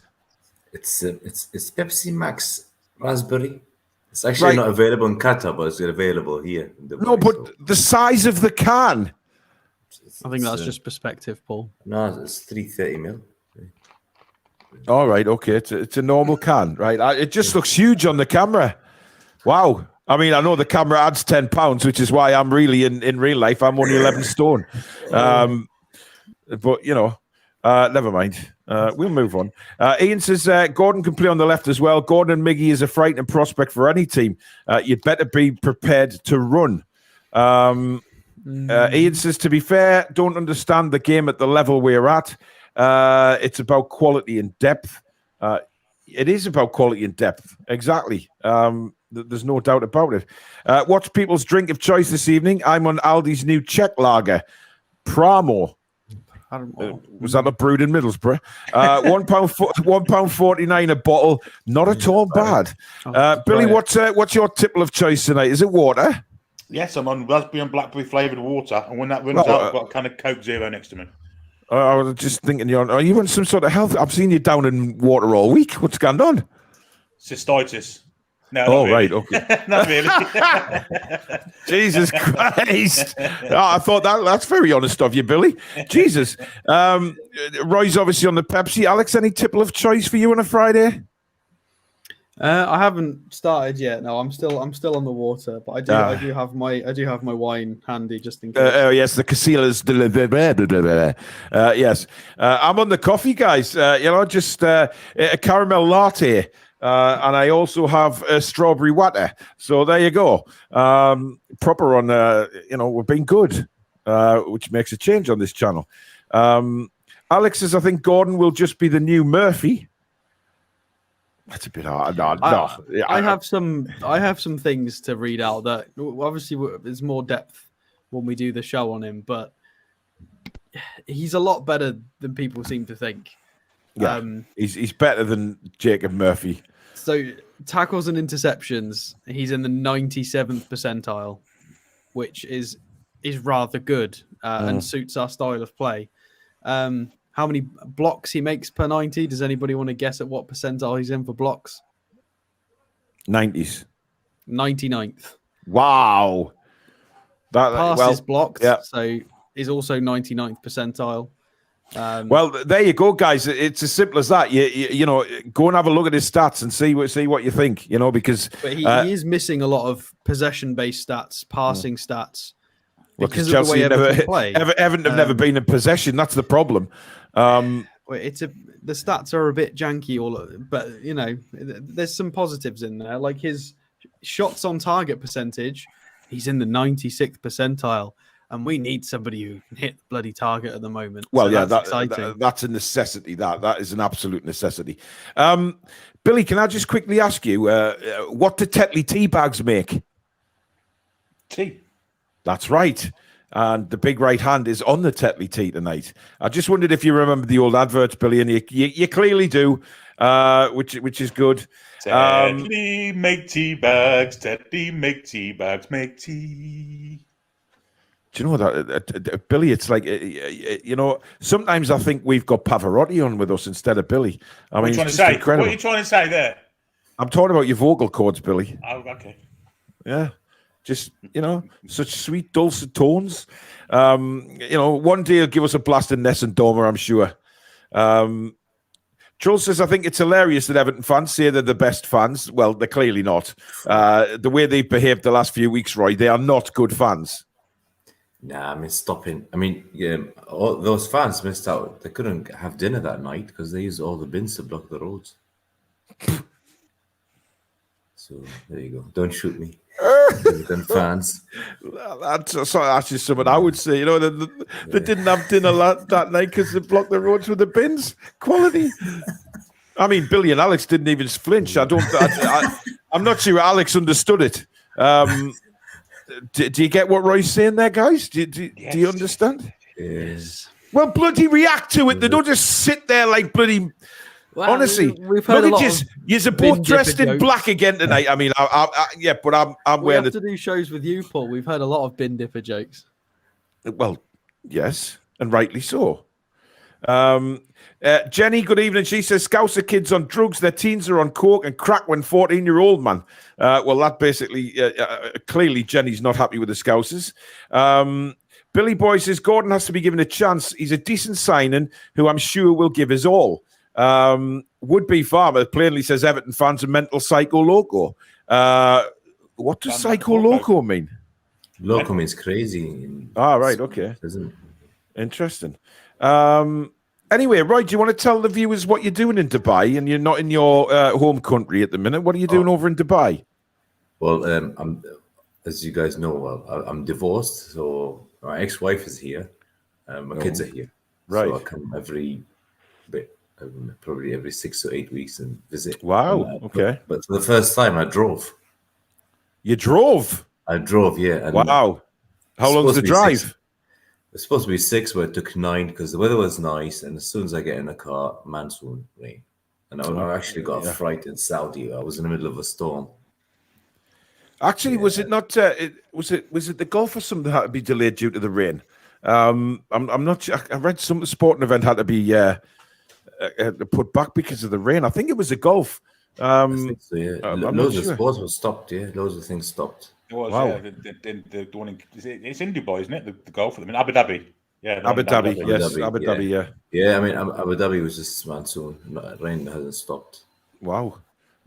It's Pepsi Max Raspberry. It's actually not available in Qatar, but it's available here. In Dubai, but the size of the can. I think that's just perspective, Paul. No, it's 330 ml. All right, okay. It's a normal can, right? It just looks huge on the camera. Wow. I mean, I know the camera adds £10, which is why I'm really in real life. I'm only 11 stone. But, never mind. We'll move on. Ian says, Gordon can play on the left as well. Gordon and Miggy is a frightening prospect for any team. You'd better be prepared to run. Ian says, to be fair, don't understand the game at the level we're at. It's about quality and depth. It is about quality and depth. Exactly. There's no doubt about it. What's people's drink of choice this evening? I'm on Aldi's new Czech lager, Pramo. Was that not brewed in Middlesbrough? £1.49 a bottle. Not at all bad. Billy, what's your tipple of choice tonight? Is it water? Yes, I'm on raspberry and blackberry flavoured water. And when that runs out, I've got a kind of Coke Zero next to me. I was just thinking, are you on some sort of health? I've seen you down in water all week. What's going on? Cystitis. No, not really. Right, okay. Not really. Jesus Christ. I thought that's very honest of you, Billy. Jesus. Roy's obviously on the Pepsi. Alex, any tipple of choice for you on a Friday? I haven't started yet. No, I'm still on the water, but I do have my wine handy just in case. Yes, the Casillas. Yes, I'm on the coffee, guys. Just a caramel latte, and I also have a strawberry water. So there you go. Proper on. We're being good, which makes a change on this channel. Alex says, I think Gordon will just be the new Murphy. That's a bit hard. No. I have some things to read out that obviously there's more depth when we do the show on him, but he's a lot better than people seem to think. Yeah, he's better than Jacob Murphy. So tackles and interceptions, he's in the 97th percentile, which is rather good and suits our style of play. How many blocks he makes per 90? Does anybody want to guess at what percentile he's in for blocks? 90s. 99th. Wow. Passes blocked, so is also 99th percentile. Well, there you go, guys. It's as simple as that. You go and have a look at his stats and see what you think. Because but he is missing a lot of possession-based stats, passing stats. Because of Chelsea the way Everton play. Everton have never been in possession. That's the problem. The stats are a bit janky, but there's some positives in there. Like his shots on target percentage, he's in the 96th percentile, and we need somebody who can hit the bloody target at the moment. Well, so that's exciting. That's a necessity. That is an absolute necessity. Billy, can I just quickly ask you, what do Tetley tea bags make? Tea. That's right. And the big right hand is on the Tetley tea tonight. I just wondered if you remember the old adverts, Billy, and you clearly do, which is good. Tetley make tea bags. Tetley make tea bags. Make tea. Do you know that, Billy? It's like sometimes I think we've got Pavarotti on with us instead of Billy. What are you trying to say? Incredible. What are you trying to say there? I'm talking about your vocal cords, Billy. Oh, okay. Yeah. Just, such sweet, dulcet tones. One day he'll give us a blast in Ness and Dormer, I'm sure. Jules says, I think it's hilarious that Everton fans say they're the best fans. Well, they're clearly not. The way they've behaved the last few weeks, Roy, they are not good fans. Nah, all those fans missed out. They couldn't have dinner that night because they used all the bins to block the roads. So there you go. Don't shoot me. Them fans. That's just something I would say. They didn't have dinner that night because they blocked the roads with the bins. Quality. I mean, Billy and Alex didn't even flinch. I'm not sure Alex understood it. Do you get what Roy's saying there, guys? Do you understand? Yes. Well, bloody react to it. They don't just sit there like bloody... Well, honestly, we've heard a lot of you're bin both dressed dipper in jokes. black again tonight. I mean, yeah, but I'm We wearing have to do shows with you, Paul. We've heard a lot of bin dipper jokes. Well, yes, and rightly so. Jenny, good evening. She says, Scouser kids on drugs, their teens are on coke and crack when 14-year-old man. Well, that basically, clearly Jenny's not happy with the Scousers. Billy Boy says, Gordon has to be given a chance. He's a decent signing who I'm sure will give his all. Would-be farmer plainly says Everton fans are mental psycho loco. What does psycho loco mean? Loco means crazy. Right, okay. Interesting. Anyway, Roy, do you want to tell the viewers what you're doing in Dubai? And you're not in your home country at the minute. What are you doing over in Dubai? Well, I'm, as you guys know, I'm divorced, so my ex-wife is here. My kids are here. Right. So I come probably every 6 or 8 weeks and visit. Wow. Okay. But for the first time, I drove. You drove? I drove, yeah. And wow. How long's the drive? It's supposed to be 6, but it took 9 because the weather was nice. And as soon as I get in the car, monsoon rain. And I actually got a fright in Saudi. I was in the middle of a storm. Actually, was it not? Was it the golf or something that had to be delayed due to the rain? I'm not sure. I read some sporting event had to be put back because of the rain. I think it was a golf. I think so, yeah. Loads of sports were stopped. Yeah, loads of things stopped. It was. Wow. Yeah, the one in, it's in Dubai, isn't it? The golf at the minute, Abu Dhabi. Yeah, Abu Dhabi. Yes, Abu Dhabi. Yeah. Yeah, I mean, Abu Dhabi was just monsoon. Rain hasn't stopped. Wow.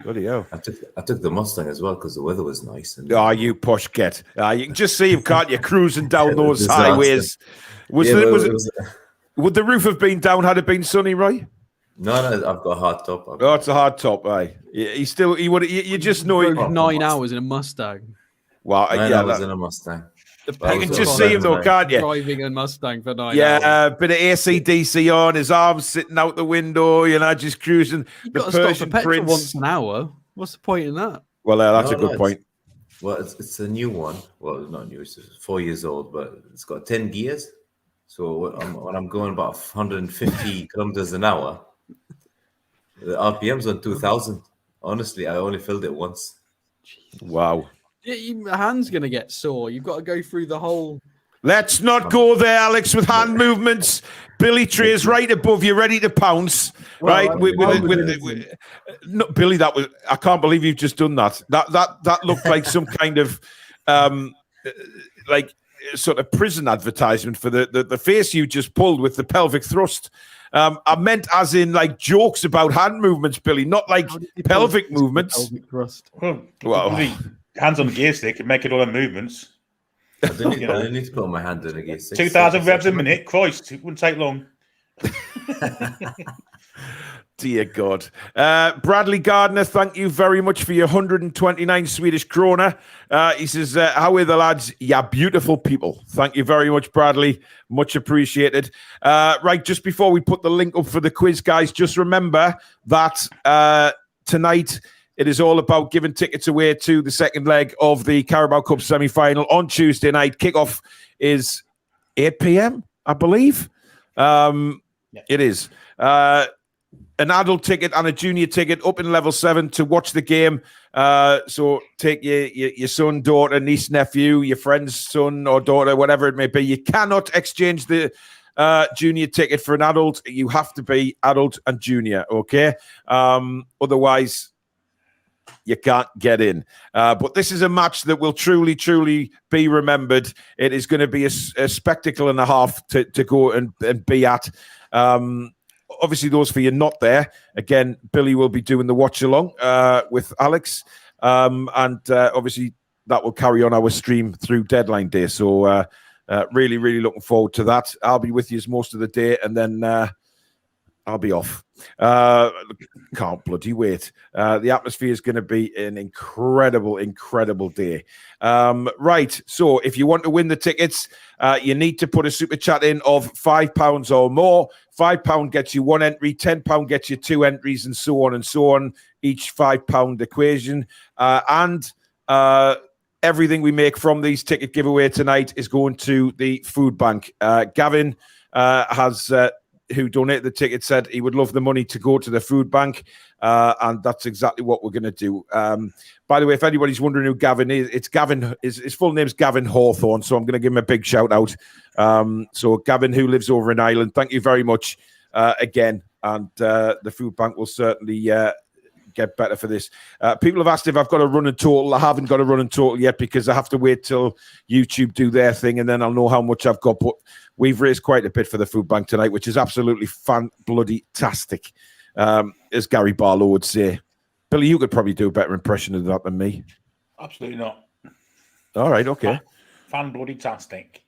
Bloody hell. I took the Mustang as well because the weather was nice. And you posh get. You can just see him, can't you? Cruising down those highways. Would the roof have been down had it been sunny, right? No, I've got a hard top. It's a hard top, aye. He would. You just know he drove 9 hours in a Mustang. Well, I was in a Mustang. You can just see him though, can't you? Driving a Mustang for 9 hours. Yeah, a bit of AC/DC on, his arms sitting out the window, just cruising. You've got to stop for petrol once an hour. What's the point in that? Well, that's a good point. Well, it's a new one. Well, not new. It's 4 years old, but it's got 10 gears. So when I'm going about 150 kilometers an hour, the RPM's on 2,000. Honestly, I only filled it once. Wow. Yeah, your hand's going to get sore. You've got to go through the whole... Let's not go there, Alex, with hand movements. Billy Trey is right above you, ready to pounce. Right? No, Billy, that was... I can't believe you've just done that. That looked like some kind of... sort of prison advertisement for the face you just pulled with the pelvic thrust. I meant as in like jokes about hand movements, Billy, not like pelvic movements. Pelvic thrust. Well, hands on the gear stick and make it all the movements. I didn't need to put my hand in the gear stick. 2,000 revs a minute. Christ, it wouldn't take long. Dear God. Bradley Gardner, thank you very much for your 129 Swedish krona. He says, how are the lads? Yeah, beautiful people. Thank you very much, Bradley. Much appreciated. Right, just before we put the link up for the quiz, guys, just remember that tonight it is all about giving tickets away to the second leg of the Carabao Cup semi-final on Tuesday night. Kickoff is 8 p.m., I believe. It is. An adult ticket and a junior ticket up in level 7 to watch the game. So take your son, daughter, niece, nephew, your friend's son or daughter, whatever it may be. You cannot exchange the junior ticket for an adult. You have to be adult and junior, okay? Otherwise, you can't get in. But this is a match that will truly, truly be remembered. It is going to be a spectacle and a half to go and be at. Obviously, those for you not there, again, Billy will be doing the watch along with Alex. And obviously, that will carry on our stream through deadline day. So really, really looking forward to that. I'll be with you most of the day. And then I'll be off. Can't bloody wait. The atmosphere is going to be an incredible, incredible day. Right. So if you want to win the tickets, you need to put a super chat in of £5 or more. £5 gets you one entry, £10 gets you two entries, and so on and so on. Each £5 equation. And everything we make from these ticket giveaway tonight is going to the food bank. Gavin who donated the ticket, said he would love the money to go to the food bank, and that's exactly what we're going to do. By the way, if anybody's wondering who Gavin is, it's Gavin. His full name's Gavin Hawthorne, so I'm going to give him a big shout out. So Gavin, who lives over in Ireland, thank you very much again, and the food bank will certainly get better for this. People have asked if I've got a running total. I haven't got a running total yet because I have to wait till YouTube do their thing, and then I'll know how much I've got. But we've raised quite a bit for the food bank tonight, which is absolutely fan-bloody-tastic, as Gary Barlow would say. Billy, you could probably do a better impression of that than me. Absolutely not. All right, okay. Fan-bloody-tastic.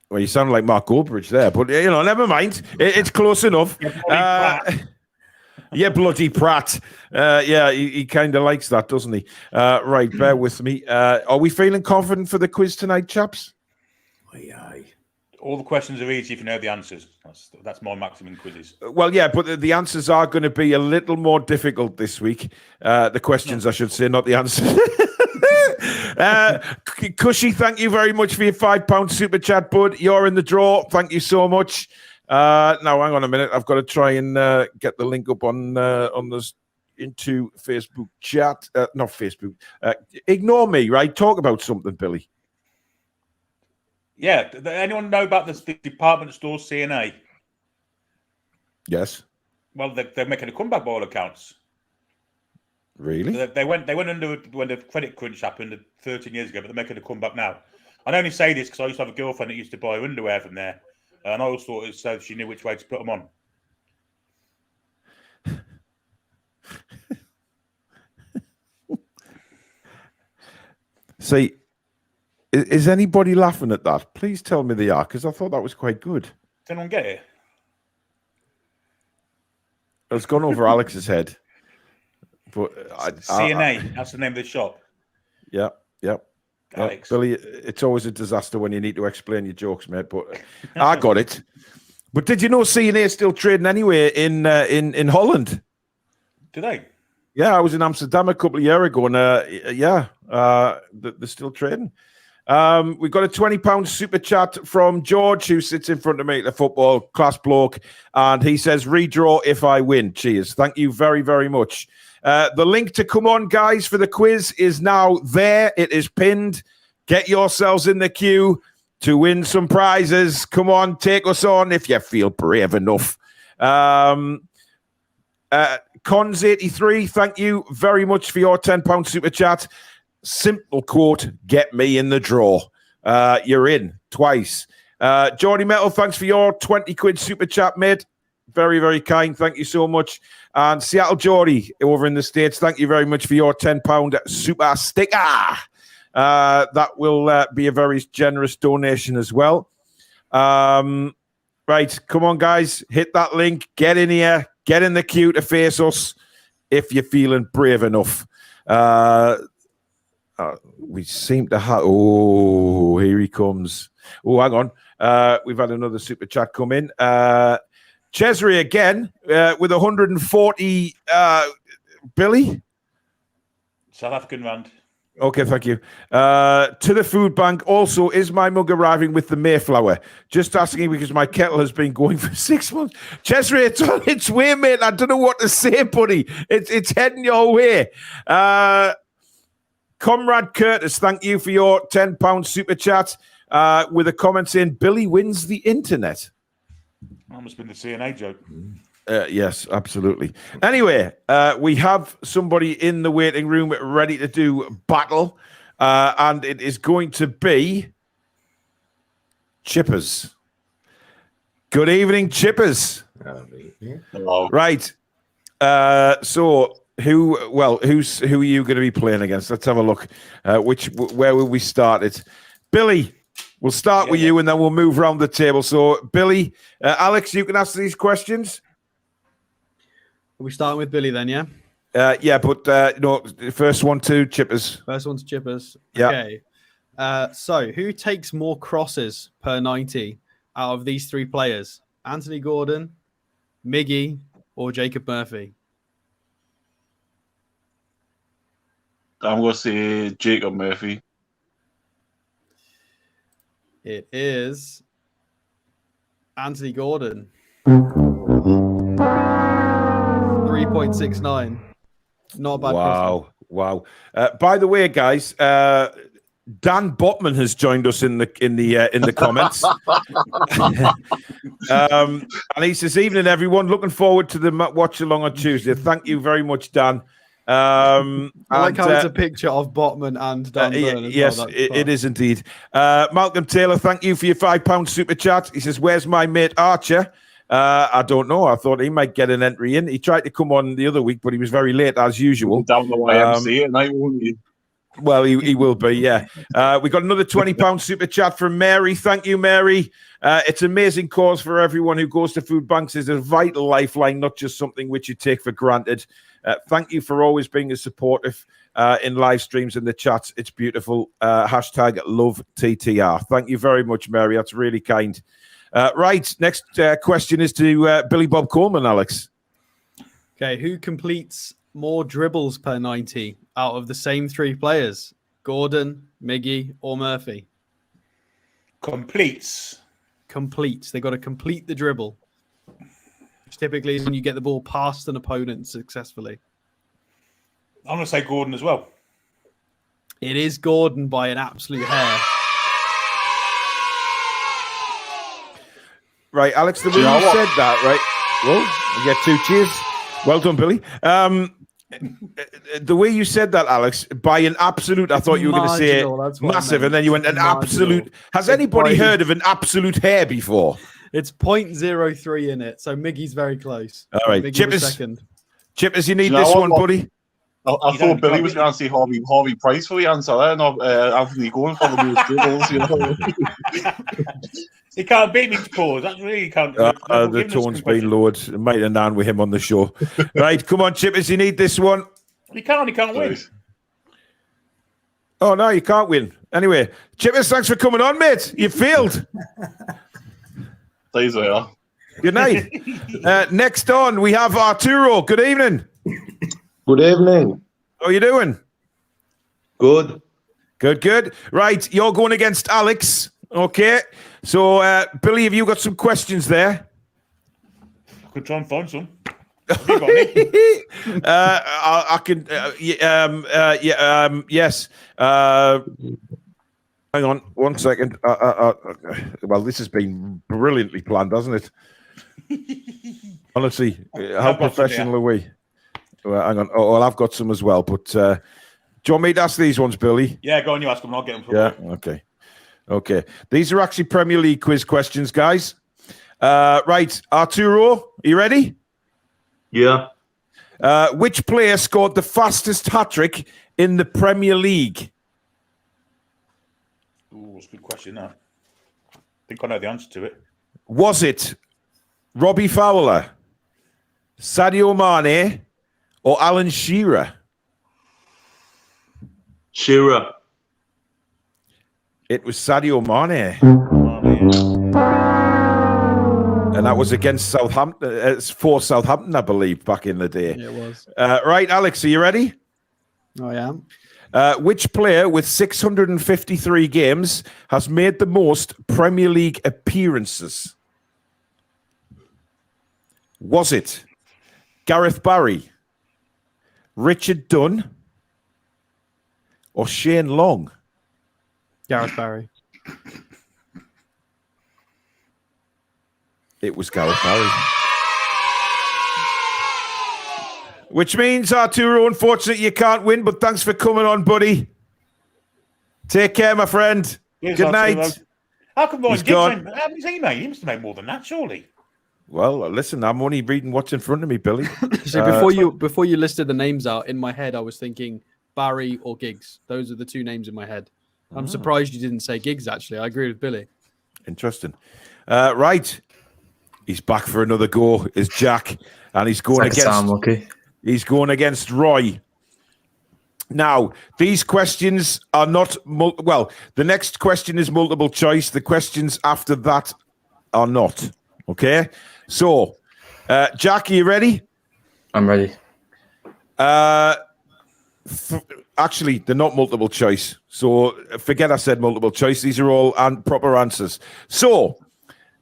Well, you sound like Mark Goldbridge there, but, never mind. It's close enough. Yeah, bloody Pratt. Yeah, he kind of likes that, doesn't he? Right, bear with me. Are we feeling confident for the quiz tonight, chaps? Aye. All the questions are easy if you know the answers. That's my maximum quizzes. Well, yeah, but the answers are going to be a little more difficult this week. The questions, I should say, not the answers. Cushy, thank you very much for your £5 super chat, bud. You're in the draw. Thank you so much. Now, hang on a minute. I've got to try and get the link up on this into Facebook chat. Not Facebook. Ignore me, right? Talk about something, Billy. Yeah. Anyone know about the department store CNA? Yes. Well, they're making a comeback by all accounts. Really? They went under when the credit crunch happened 13 years ago, but they're making a comeback now. I only say this because I used to have a girlfriend that used to buy underwear from there. And I always thought it was so she knew which way to put them on. See, is anybody laughing at that? Please tell me they are, because I thought that was quite good. Does anyone get it? It's gone over Alex's head. But CNA, that's the name of the shop. Yeah. Alex. Billy, it's always a disaster when you need to explain your jokes, mate. But I got it. But did you know CNA is still trading anyway in Holland? Do they? Yeah, I was in Amsterdam a couple of years ago, and they're still trading. We've got a £20 super chat from George, who sits in front of me at the football, class bloke, and he says, redraw if I win. Cheers. Thank you very, very much. The link to come on, guys, for the quiz is now there. It is pinned. Get yourselves in the queue to win some prizes. Come on, take us on if you feel brave enough. Cons83, thank you very much for your £10 super chat. Simple quote, get me in the draw. You're in twice. Geordie Metal, thanks for your 20 quid super chat, mate. Very, very kind. Thank you so much. And Seattle Geordie over in the States, thank you very much for your £10 super sticker. That will be a very generous donation as well. Right, come on, guys. Hit that link. Get in here. Get in the queue to face us if you're feeling brave enough. We seem to have... Oh, here he comes. Oh, hang on. We've had another super chat come in. Chesry again with 140. Billy? South African rand. Okay, thank you. To the food bank. Also, is my mug arriving with the Mayflower? Just asking because my kettle has been going for 6 months. Chesry, it's on its way, mate. I don't know what to say, buddy. It's heading your way. Comrade Curtis, thank you for your £10 super chat with a comment saying, Billy wins the internet. That must have been the CNA joke. Yes, absolutely. Anyway, we have somebody in the waiting room ready to do battle, and it is going to be Chippers. Good evening, Chippers. Hello. Right. So who are you going to be playing against? Let's have a look. Where will we start it? Billy. We'll start with you, and then we'll move around the table. So, Billy, Alex, you can ask these questions. we starting with Billy then, yeah? Yeah, but first one to Chippers. First one to Chippers. Yeah. Okay. So who takes more crosses per 90 out of these three players? Anthony Gordon, Miggy, or Jacob Murphy? I'm going to say Jacob Murphy. It is Anthony Gordon. 3.69. Not a bad crossing. Wow. By the way, guys, Dan Botman has joined us in the comments. And he says, "Evening, everyone. Looking forward to the watch along on Tuesday." Thank you very much, Dan. I like how it's a picture of Botman and Dan Burn as yes, well. it is indeed. Malcolm Taylor, thank you for your £5 super chat. He says, "Where's my mate Archer?" I don't know. I thought he might get an entry in. He tried to come on the other week, but he was very late as usual. Down the YMCA tonight, won't he? Well, he will be, yeah. We got another £20 super chat from Mary. Thank you, Mary. It's an amazing cause for everyone who goes to food banks. It's a vital lifeline, not just something which you take for granted. Thank you for always being as supportive in live streams and the chats. It's beautiful. Hashtag love TTR. Thank you very much, Mary. That's really kind. Right, next question is to Billy Bob Coleman, Alex. Okay, who completes more dribbles per 90 out of the same three players? Gordon, Miggy, or Murphy? Completes. They got to complete the dribble. Which typically is when you get the ball past an opponent successfully. I'm going to say Gordon as well. It is Gordon by an absolute hair. Right, Alex, the way you said that, right? Well, you get 2 cheers. Well done, Billy. The way you said that, Alex, by an absolute, I thought you were going to say massive, and then you went an absolute. Has anybody heard of an absolute hair before? It's 0.03 in it, so Miggy's very close. All right, Chippers, you need this one, buddy. I thought Billy was going to say Harvey Price for the answer there, not Anthony going for the most dribbles, you know. He can't beat me to pause. That's really can't. The tone's been lowered. Might have known with him on the show. Right, come on, Chippers, you need this one. He can't win. Oh, no, you can't win. Anyway, Chippers, thanks for coming on, mate. You failed. Please, we are. Good night. Next on, we have Arturo. Good evening. Good evening. How are you doing? Good. Good. Right, you're going against Alex. Okay. So, Billy, have you got some questions there? I could try and find some. Have you got any? I can. Yes. Hang on 1 second. Well, this has been brilliantly planned, hasn't it? Honestly, how professional are we? Well, hang on. Oh, well, I've got some as well. But do you want me to ask these ones, Billy? Yeah, go on. You ask them. I'll get them. Yeah. Okay. These are actually Premier League quiz questions, guys. Right, Arturo, are you ready? Yeah. Which player scored the fastest hat-trick in the Premier League? Ooh, that's a good question. Now, I think I know the answer to it. Was it Robbie Fowler, Sadio Mane, or Alan Shearer? Shearer. It was Sadio Mane. And that was against Southampton. It's for Southampton, I believe, back in the day. Yeah, it was. Right, Alex, are you ready? I am. Which player with 653 games has made the most Premier League appearances? Was it Gareth Barry, Richard Dunn, or Shane Long? Gareth Barry. It was Gareth Barry. Which means, Arturo, unfortunately, you can't win, but thanks for coming on, buddy. Take care, my friend. Here's Good night. Arturo. How come He's gone. How many's he made? He must have made more than that, surely. Well, listen, I'm only reading what's in front of me, Billy. So before you listed the names out, in my head, I was thinking Barry or Giggs. Those are the two names in my head. I'm surprised you didn't say Giggs, actually. I agree with Billy. Interesting. Right. He's back for another go. Is Jack, and he's going He's going against Roy. Now, these questions are not well. The next question is multiple choice. The questions after that are not. Okay. So, Jack, are you ready? I'm ready. Actually, they're not multiple choice. So forget I said multiple choice. These are all proper answers. So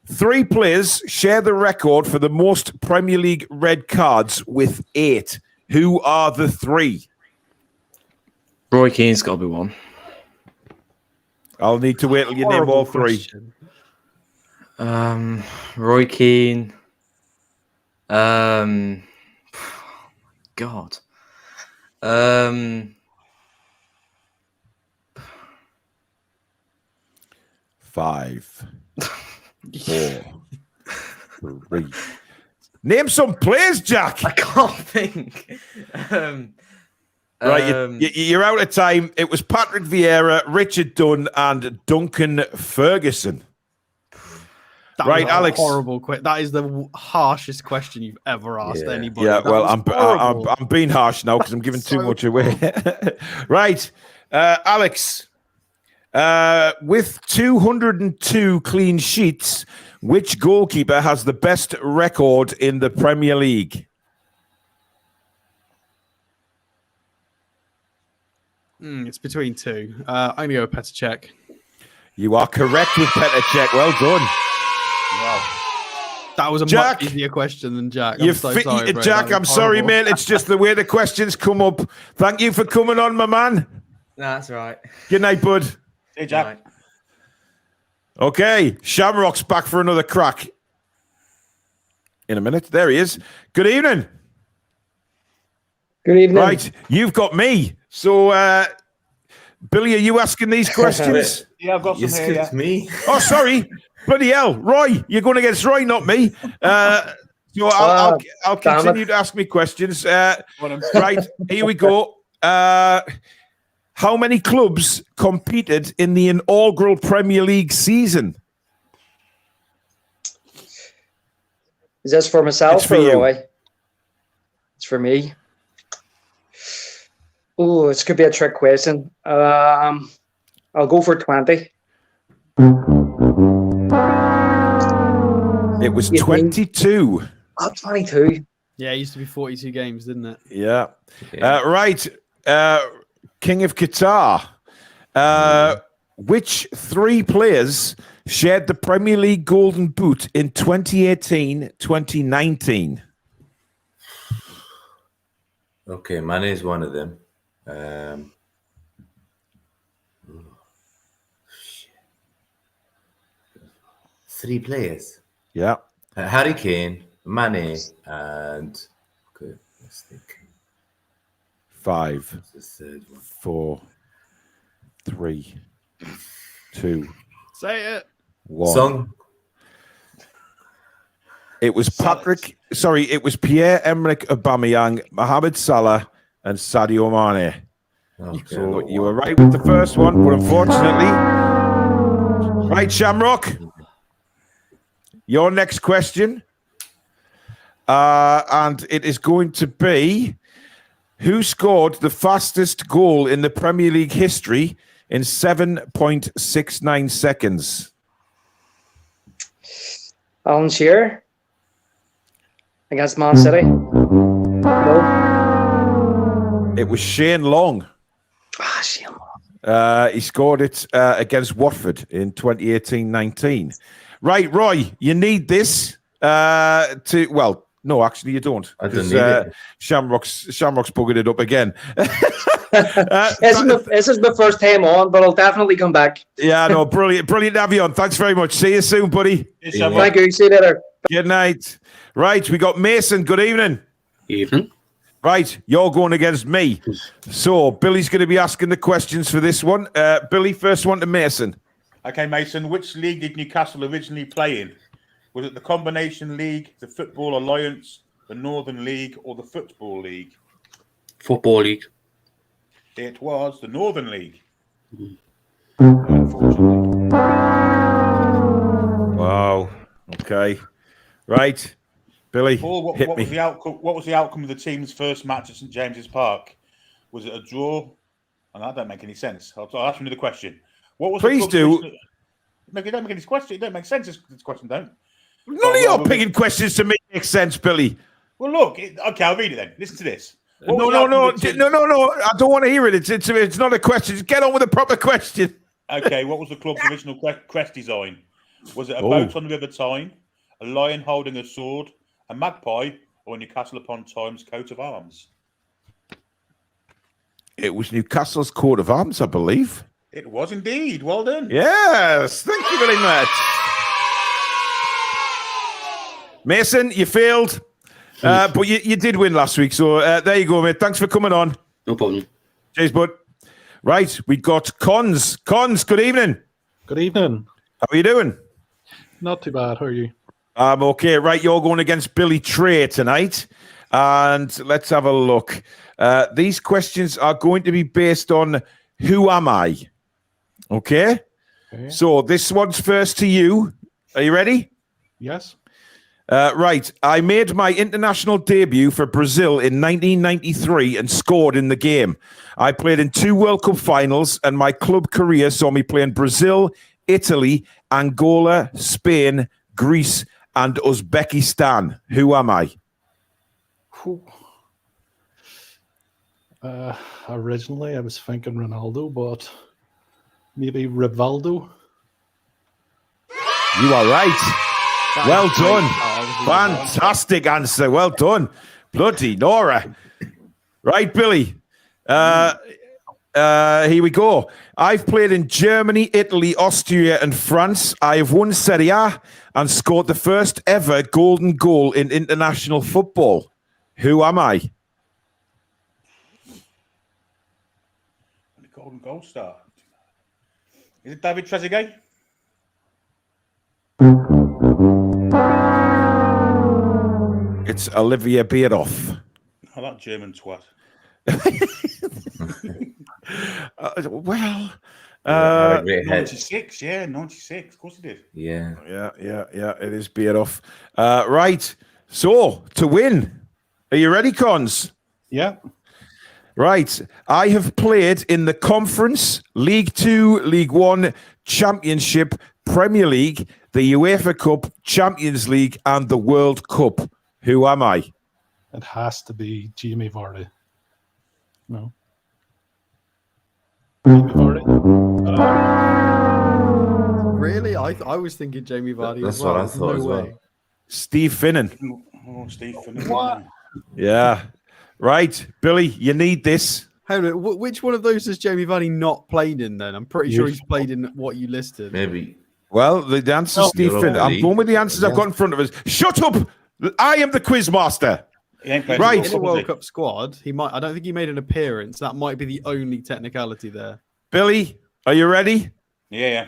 3 players share the record for the most Premier League red cards with 8. Who are the 3? Roy Keane's got to be one. I'll need to wait till you name all 3. Roy Keane. God. 5, 4, 3. Name some players, Jack. I can't think. Right, you're out of time. It was Patrick Vieira, Richard Dunn, and Duncan Ferguson. Right, Alex. Horrible. That is the harshest question you've ever asked anybody. Yeah, well, I'm being harsh now because I'm giving too much away. Right, Alex. With 202 clean sheets, which goalkeeper has the best record in the Premier League? It's between 2. I'm going to go with Petr Cech. You are correct with Petr Cech. Well done. Wow. That was a Jack, much easier question than Jack. I'm so sorry, bro. Jack, I'm sorry, mate. It's just the way the questions come up. Thank you for coming on, my man. That's right. Good night, bud. Hey, Jack. Right. Okay, Shamrock's back for another crack. In a minute. There he is. Good evening. Good evening. Right, you've got me. So, Billy, are you asking these questions? Yeah, I've got some here. Yeah. Me. Oh, sorry. Bloody hell. Roy, you're going against Roy, not me. So I'll continue to ask me questions. Right, here we go. How many clubs competed in the inaugural Premier League season? Is this for myself It's for or you. Roy? It's for me. Oh, this could be a trick question. I'll go for 20. It was 22. Oh, 22. Yeah, it used to be 42 games, didn't it? Yeah. Right. King of Qatar. Which 3 players shared the Premier League Golden Boot in 2018-2019? Okay, Mane is one of them. 3 players. Yeah. Harry Kane, Mane, and okay, let's think. 5, What's the third one? 4, 3, 2, Say it. 1. Song. It was it was Pierre-Emerick Aubameyang, Mohamed Salah, and Sadio Mane. Okay, So you were right with the first one, but unfortunately... Right, Shamrock. Your next question. And it is going to be... Who scored the fastest goal in the Premier League history in 7.69 seconds? Alan Shearer against Man City. No. It was Shane Long. Shane Long. He scored it against Watford in 2018-19. Right, Roy, you need this to... Well, no, actually, you don't. I don't need it. Shamrock's buggered it up again. This is my first time on, but I'll definitely come back. Yeah, no, brilliant to have you on. Thanks very much. See you soon, buddy. Thank you. See you later. Good night. Right, we got Mason. Good evening. Evening. Right, you're going against me. So, Billy's going to be asking the questions for this one. Billy, first one to Mason. Okay, Mason, which league did Newcastle originally play in? Was it the Combination League, the Football Alliance, the Northern League, or the Football League? Football League. It was the Northern League. Unfortunately. Wow. Okay. Right, Billy. Paul, hit what me. was the outcome? What was the outcome of the team's first match at St James's Park? Was it a draw? And that don't make any sense. I'll ask you another question. What was Please the club's do. original... No, you don't make any question. It don't make sense. This question don't. None of your picking questions to make sense, Billy. Well, look. Okay, I'll read it then. Listen to this. No. I don't want to hear it. It's not a question. Just get on with a proper question. Okay, what was the club's original crest design? Was it a boat on the River Tyne, a lion holding a sword, a magpie, or Newcastle upon Tyne's coat of arms? It was Newcastle's coat of arms, I believe. It was indeed. Well done. Yes, thank you very much. Mason, you failed, but you did win last week. So there you go, mate. Thanks for coming on. No problem. Cheers, bud. Right, we got Cons. Cons, good evening. Good evening. How are you doing? Not too bad. How are you? I'm okay. Right, you're going against Billy Trey tonight. And let's have a look. These questions are going to be based on who am I? Okay? So this one's first to you. Are you ready? Yes. Right. I made my international debut for Brazil in 1993 and scored in the game. I played in 2 World Cup finals, and my club career saw me play in Brazil, Italy, Angola, Spain, Greece, and Uzbekistan. Who am I? Originally, I was thinking Ronaldo, but maybe Rivaldo. You are right. Well done. Fantastic answer. Well done. Bloody Nora. Right, Billy. Here we go. I've played in Germany, Italy, Austria, and France. I have won Serie A and scored the first ever golden goal in international football. Who am I? The golden goal star. Is it David Trezeguet? It's Olivier Bierhoff. Oh, that German twat. 96, yeah, 96. Of course it did. Yeah. It is Bierhoff. Right. So, to win, are you ready, Cons? Yeah. Right. I have played in the Conference, League 2, League 1, Championship, Premier League, the UEFA Cup, Champions League, and the World Cup. Who am I? It has to be Jamie Vardy. No. Jamie Vardy? Really? I was thinking Jamie Vardy. That's as well. what I thought No as way. well. Steve Finnan. Oh, Steve Finnan. What? Yeah. Right. Billy, you need this. Hold on, which one of those has Jamie Vardy not played in then? I'm pretty sure he's played in what you listed. Maybe. Well, the answer's Steve Finnan. I'm going with the answers I've got in front of us. Shut up! I am the quiz master. Right. In the World Cup squad, he might. I don't think he made an appearance. That might be the only technicality there. Billy, are you ready? Yeah.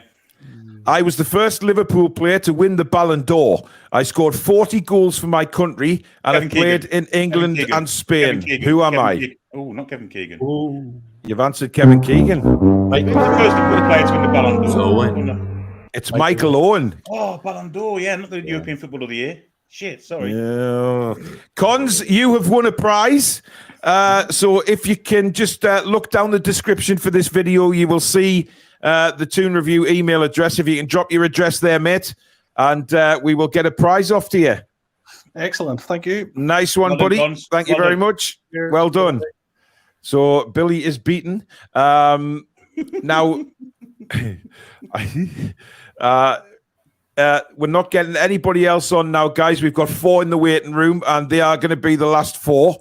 I was the first Liverpool player to win the Ballon d'Or. I scored 40 goals for my country, and I played in England and Spain. Who am I? Oh, not Kevin Keegan. Oh. You've answered Kevin Keegan. Who's the first player to win the Ballon d'Or? It's Michael Owen. Oh, Ballon d'Or, yeah, not the European Football of the Year. Shit, sorry. Yeah. Cons, you have won a prize. So if you can just look down the description for this video, you will see the Toon Review email address. If you can drop your address there, mate, and we will get a prize off to you. Excellent. Thank you. Nice one, buddy. Thank you very much. Well done. So Billy is beaten. Now, we're not getting anybody else on now, guys. We've got 4 in the waiting room, and they are going to be the last 4.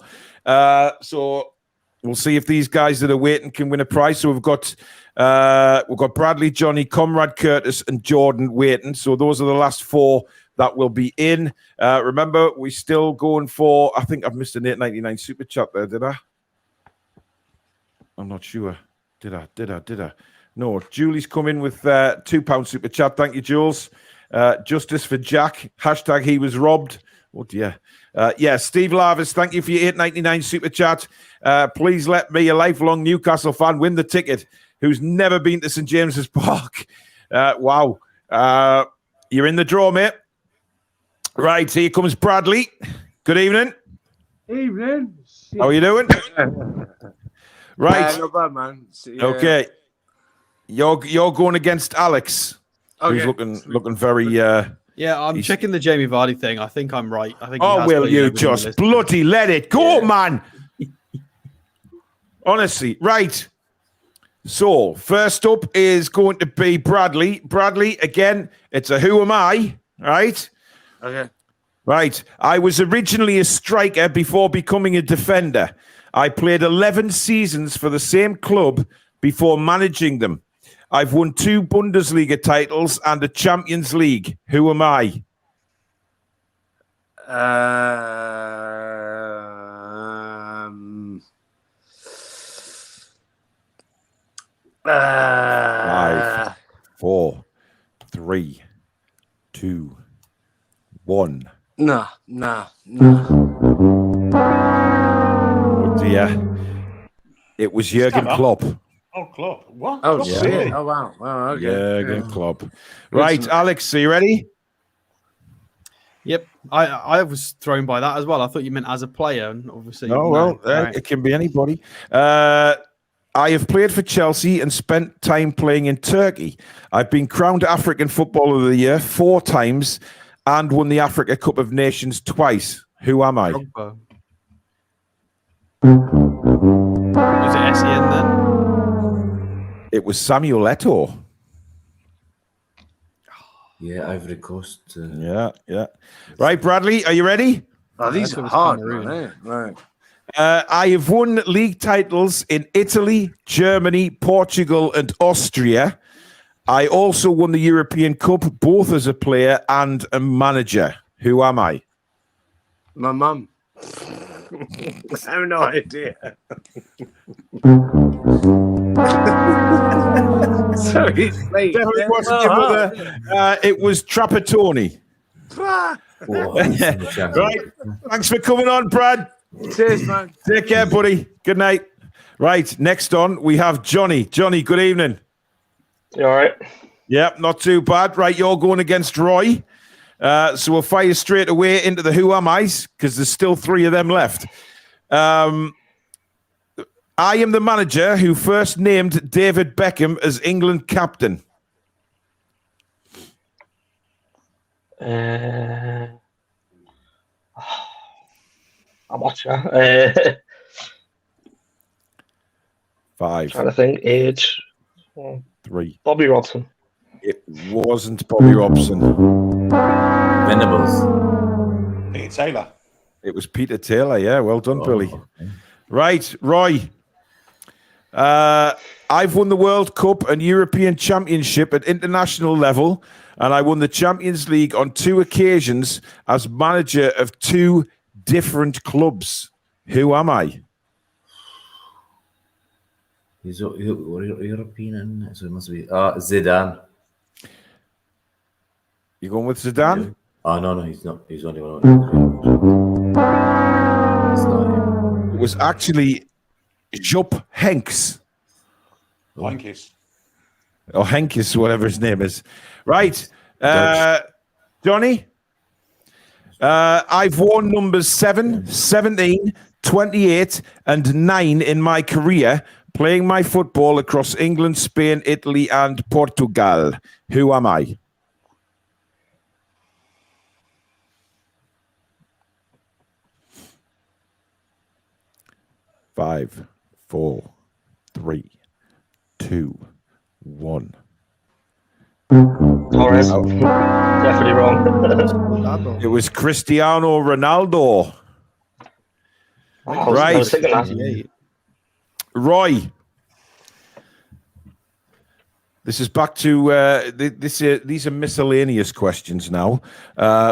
So we'll see if these guys that are waiting can win a prize. So we've got Bradley, Johnny, Comrade Curtis, and Jordan waiting. So those are the last 4 that will be in. Remember, we're still going for. I think I've missed an $8.99 super chat there. Did I? I'm not sure. Did I? No. Julie's come in with £2 super chat. Thank you, Jules. Justice for Jack. # he was robbed. Oh dear. Steve Larvis, thank you for your $8.99 super chat. Please let me, a lifelong Newcastle fan, win the ticket who's never been to St James's Park. Wow. You're in the draw, mate. Right, here comes Bradley. Good evening. Evening. How are you doing? Right. Not bad, man. Okay. You're going against Alex, who's looking very. Yeah, I'm checking the Jamie Vardy thing. I think I'm right. I think. Oh, will you just bloody let it go, man? Honestly, right. So first up is going to be Bradley. Bradley, again, it's a who am I, right? Okay. Right. I was originally a striker before becoming a defender. I played 11 seasons for the same club before managing them. I've won 2 Bundesliga titles and a Champions League. Who am I? 5, 4, 3, 2, 1. No. Oh dear. It was Jurgen Klopp. Oh, Klopp. What? Oh, Klopp's shit. really? Oh, wow. Okay. Jurgen Klopp. Right, Alex, are you ready? Yep. I was thrown by that as well. I thought you meant as a player, and obviously. No, well, it can be anybody. I have played for Chelsea and spent time playing in Turkey. I've been crowned African Footballer of the Year 4 times and won the Africa Cup of Nations twice. Who am I? Was it SEN then? It was Samuel Eto'o. Yeah, Ivory Coast. Yeah. Right, Bradley, are you ready? Oh, these are hard, man. Right. I have won league titles in Italy, Germany, Portugal, and Austria. I also won the European Cup, both as a player and a manager. Who am I? My mum. I have no idea. Sorry, mate. Definitely wasn't your mother. It was Trapattoni. Right. Thanks for coming on, Brad. Cheers, man. Take care, buddy. Good night. Right. Next on, we have Johnny. Johnny, good evening. You all right? Yep, not too bad. Right, you're going against Roy. So we'll fire straight away into the who am I's because there's still 3 of them left. I am the manager who first named David Beckham as England captain. Amateur. 5. Trying to think. Age. 3. Bobby Robson. It wasn't Bobby Robson. Venables. Peter Taylor. It was Peter Taylor. Yeah, well done, Billy. Okay. Right, Roy. I've won the World Cup and European Championship at international level, and I won the Champions League on 2 occasions as manager of 2 different clubs. Who am I? He's European, so it must be Zidane. You going with Zidane? Oh no, he's not. He's only one. It was actually Jupp Heynckes. Heynckes. Or Heynckes, whatever his name is. Right. Johnny? I've worn numbers 7, 17, 28, and 9 in my career, playing my football across England, Spain, Italy, and Portugal. Who am I? Five, 4, 3, 2, 1. Torres. Definitely wrong. It was Cristiano Ronaldo. Right. Roy. This is back to these are miscellaneous questions now.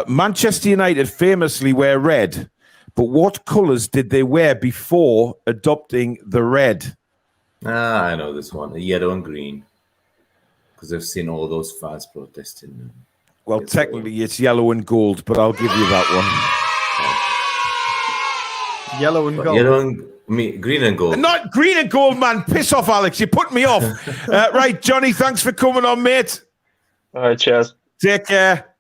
Manchester United famously wear red, but what colours did they wear before adopting the red? I know this one. Yellow and green. Because I've seen all those fans protesting. Well, technically it's yellow and gold, but I'll give you that one. Yellow and gold. Green and gold. Not green and gold, man. Piss off, Alex. You put me off. Right, Johnny, thanks for coming on, mate. All right, cheers. Take care.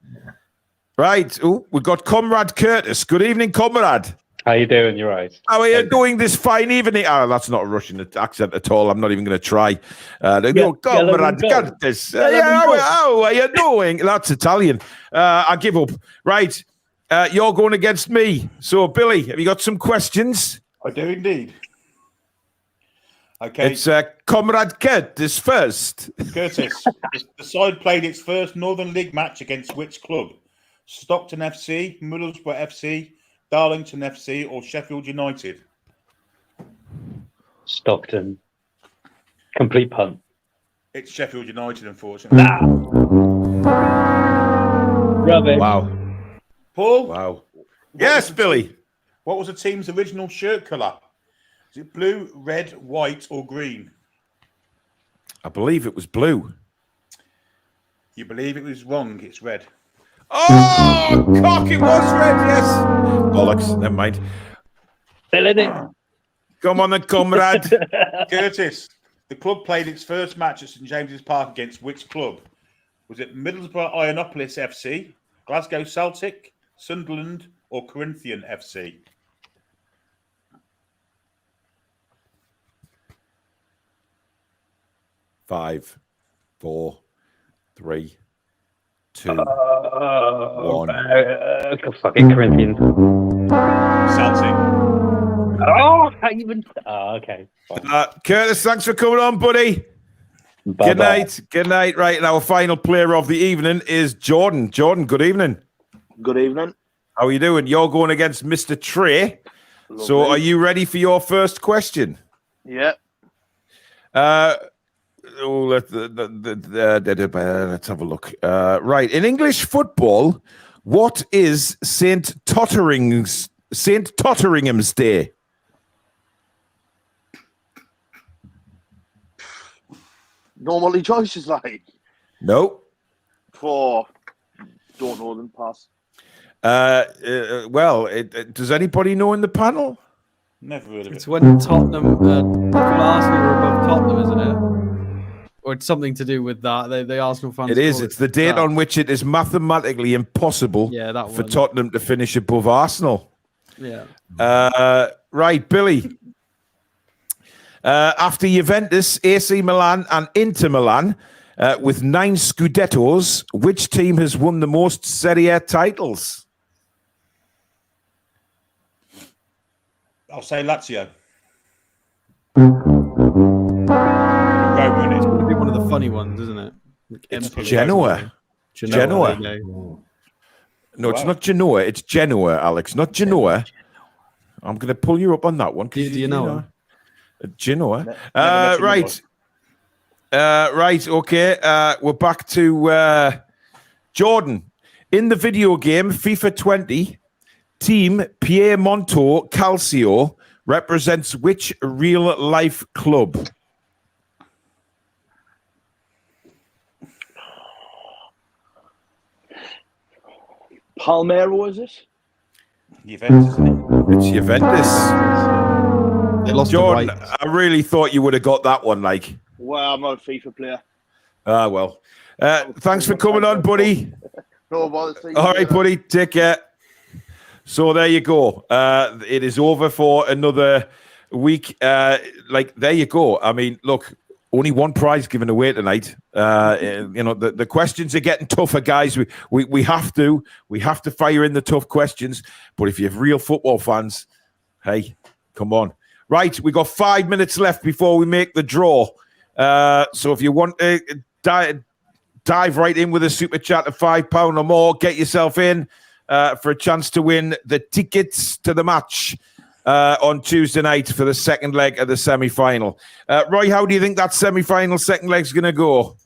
Right. Oh, we've got Comrade Curtis. Good evening, Comrade. How you doing? You're right. How are you doing this fine evening? Oh, that's not a Russian accent at all. I'm not even going to try. Comrade Curtis. How are you doing? That's Italian. I give up. Right. You're going against me. So, Billy, have you got some questions? I do indeed. Okay. It's Comrade Curtis first. Curtis, the side played its first Northern League match against which club? Stockton FC, Middlesbrough FC, Darlington FC, or Sheffield United? Stockton. Complete punt. It's Sheffield United, unfortunately. Rubbish. Wow. Paul? Wow. Yes, Billy. What was the team's original shirt colour? Is it blue, red, white, or green? I believe it was blue. You believe it was wrong. It's red. Oh, cock, it was red, yes. Bollocks, never mind. Filling it. Come on then, comrade. Curtis, the club played its first match at St James's Park against which club? Was it Middlesbrough Ionopolis FC, Glasgow Celtic, Sunderland, or Corinthian FC? Five, 4, 3, 2, 1. Fucking Corinthians. Celtic. Oh, okay. Curtis, thanks for coming on, buddy. Bye-bye. Good night. Good night. Right, and our final player of the evening is Jordan. Jordan, good evening. Good evening. How are you doing? You're going against Mr. Trey. Lovely. So are you ready for your first question? Yeah. Let's have a look. Right. In English football, what is St. Totteringham's Day? Normally choices like No. don't know them. Pass. Well, does anybody know in the panel? Never heard of it. It's when Tottenham, Arsenal are above Tottenham, isn't it? Or it's something to do with that. The Arsenal fans. It is. call It's the date that. on which it is mathematically impossible for Tottenham to finish above Arsenal. Yeah. Right, Billy. After Juventus, AC Milan, and Inter Milan, with 9 Scudettos, which team has won the most Serie A titles? I'll say Lazio. It's going to be one of the funny ones, isn't it? Like It's Empoli. Genoa. Genoa. there you go. No, it's not Genoa. It's Genoa, Alex, not Genoa. I'm going to pull you up on that one. Do you know? Genoa. Never met him Right. Right, okay. We're back to Jordan. In the video game FIFA 20, Team Piemonte Calcio represents which real-life club? Palmero, is it? Juventus, isn't it? It's Juventus. They lost Jordan, the rights. I really thought you would have got that one, like. Well, I'm not a FIFA player. Ah, well. Thanks for coming on, buddy. No bother. All right, buddy. Take care. So there you go. It is over for another week. There you go. I mean, look, only one prize given away tonight. The questions are getting tougher, guys. We have to fire in the tough questions. But if you have real football fans, hey, come on. Right, we got 5 minutes left before we make the draw. So if you want to dive right in with a super chat of £5 or more, get yourself in for a chance to win the tickets to the match on Tuesday night for the second leg of the semi-final. Roy, how do you think that semi-final second leg's going to go?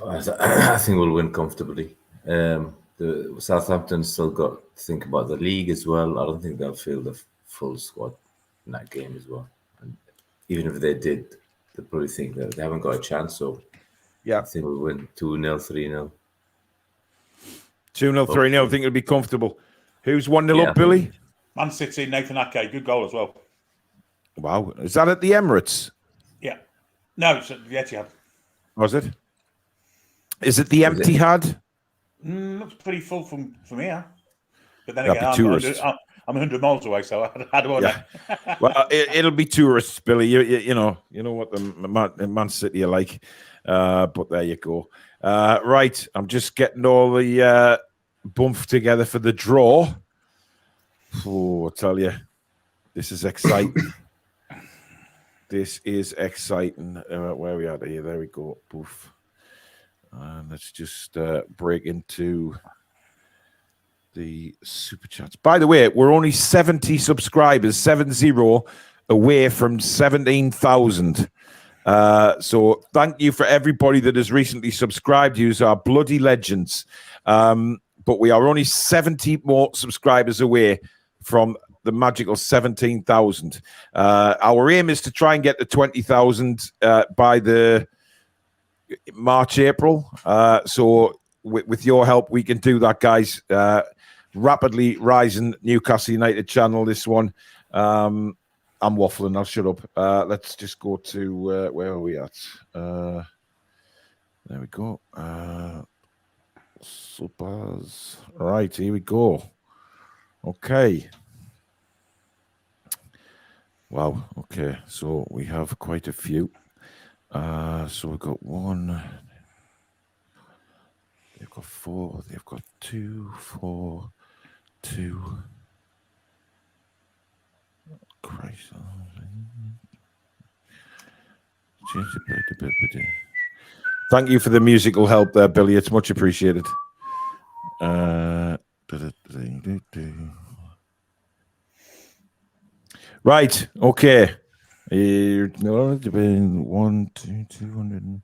I think we'll win comfortably. The Southampton still got to think about the league as well. I don't think they'll field the full squad in that game as well. And even if they did, they probably think that they haven't got a chance. So yeah, I think we'll win 2-0, 3-0. 2-0, 3-0. I think it'll be comfortable. Who's 1-0 up, Billy? Man City, Nathan Ake, good goal as well. Wow. Is that at the Emirates? Yeah. No, it's at the Etihad. Was it? Is it the Etihad? Looks pretty full from here. But then That'd again, be tourists. I'm 100 miles away, so how do I know? Well, it'll be tourists, Billy. You know what the Man City are like. But there you go. Right, I'm just getting all the bump together for the draw. Oh, I tell you, this is exciting. This is exciting. Where are we at here? There we go. Boof. And let's just break into the super chats. By the way, we're only 70 subscribers, 70 away from 17,000. So thank you for everybody that has recently subscribed. You are bloody legends. But we are only 70 more subscribers away from the magical 17,000. Our aim is to try and get to 20,000 by the March, April. So with your help, we can do that, guys. Rapidly rising Newcastle United channel, this one. I'm waffling. I'll shut up. Let's just go to where are we at? There we go. Supers. Right, here we go. Okay. Wow. Okay. So we have quite a few. So we've got 1. They've got 4. They've got 2, 4, 2. Christ. Thank you for the musical help there, Billy. It's much appreciated. Right. Okay. 1, 2, 200.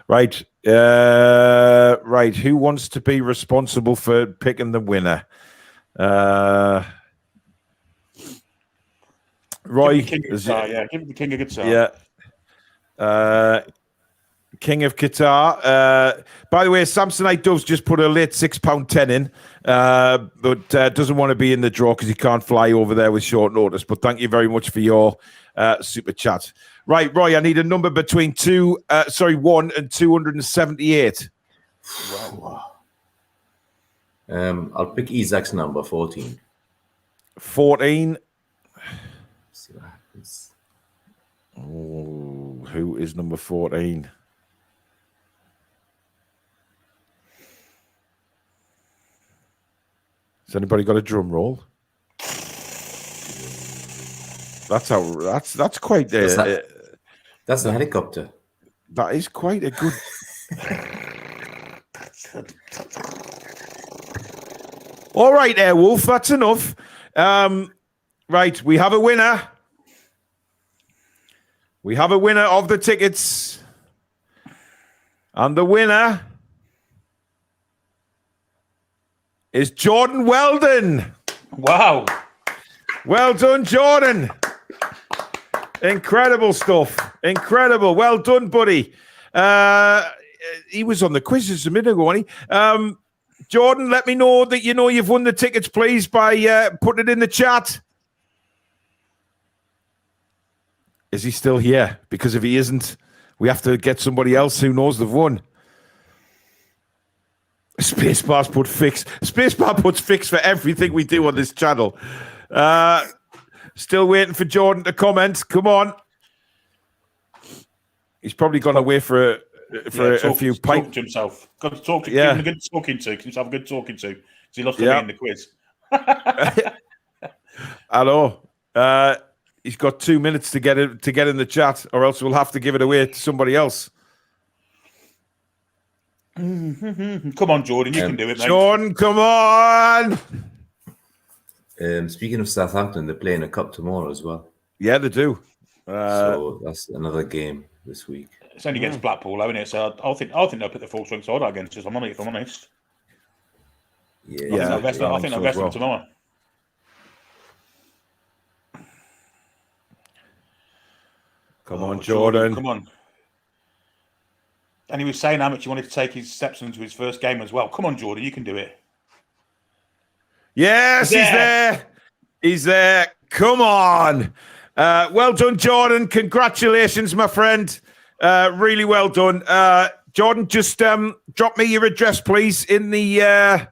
Right. Right. Who wants to be responsible for picking the winner? Roy. Give the king of guitar. Yeah. King of Qatar. By the way, Samsonite Doves just put a late £6.10 in, but doesn't want to be in the draw because he can't fly over there with short notice. But thank you very much for your super chat. Right, Roy, I need a number between 1 and 278. Wow. I'll pick Isaac's number 14. 14. See what happens. Oh, who is number 14? Has anybody got a drum roll? That's quite. That's the helicopter. That is quite a good. All right, Airwolf. That's enough. Right, we have a winner. We have a winner of the tickets, and the winner is Jordan Weldon. Wow. Well done, Jordan. Incredible stuff. Incredible. Well done, buddy. He was on the quiz just a minute ago, wasn't he? Jordan, let me know that you know you've won the tickets, please, by putting it in the chat. Is he still here? Because if he isn't, we have to get somebody else who knows they've won. Spacebar's put fix. Spacebar puts fix for everything we do on this channel. Still waiting for Jordan to comment. Come on. He's probably gone away for a few pints. Talk to himself. Got to talk to give him a good talking to. Give himself a good talking to. Because he loves to be in the quiz. Hello. He's got 2 minutes to get in the chat, or else we'll have to give it away to somebody else. Come on, Jordan, you can do it, mate. Jordan, come on. Speaking of Southampton, they're playing a cup tomorrow as well. Yeah, they do. So that's another game this week. It's only against Blackpool, though, isn't it? So I think they'll put the full strength side out against us. If I'm honest. Yeah, I think they'll best them tomorrow. Come on, Jordan. Come on. And he was saying how much he wanted to take his steps into his first game as well. Come on, Jordan, you can do it. Yes, he's there. He's there. Come on. Well done, Jordan. Congratulations, my friend. Really well done. Jordan, just drop me your address, please, in the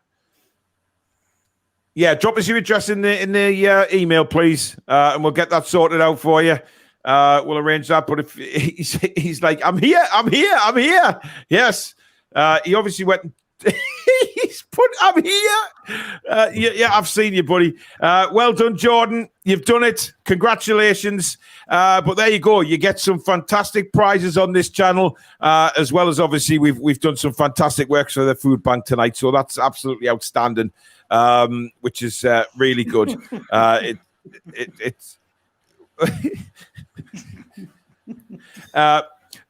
drop us your address in the email, please, and we'll get that sorted out for you. We'll arrange that. But if he's like, I'm here. Yes, he obviously went. He's put, I'm here. Yeah, I've seen you, buddy. Well done, Jordan. You've done it. Congratulations. But there you go. You get some fantastic prizes on this channel, as well as obviously we've done some fantastic work for the food bank tonight. So that's absolutely outstanding, which is really good. It's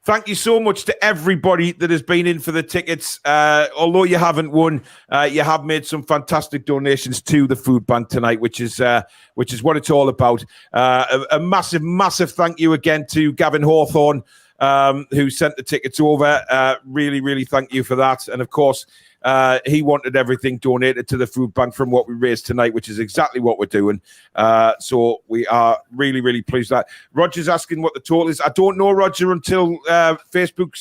thank you so much to everybody that has been in for the tickets. Although you haven't won, you have made some fantastic donations to the food bank tonight, which is what it's all about. A massive thank you again to Gavin Hawthorne, who sent the tickets over. Really thank you for that. And of course, he wanted everything donated to the food bank from what we raised tonight, which is exactly what we're doing. So we are really pleased with that. Roger's asking what the total is. I don't know, Roger, until YouTube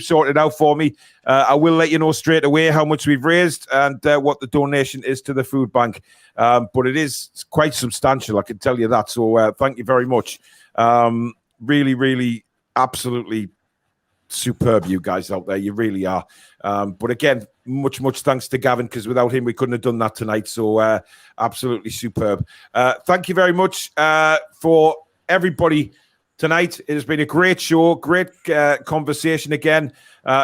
sorted out for me. I will let you know straight away how much we've raised and what the donation is to the food bank. But it's quite substantial, I can tell you that. So thank you very much. Really, absolutely superb, you guys out there. You really are. But again, much thanks to Gavin, because without him we couldn't have done that tonight. So absolutely superb. Thank you very much for everybody tonight. It has been a great show, great conversation again.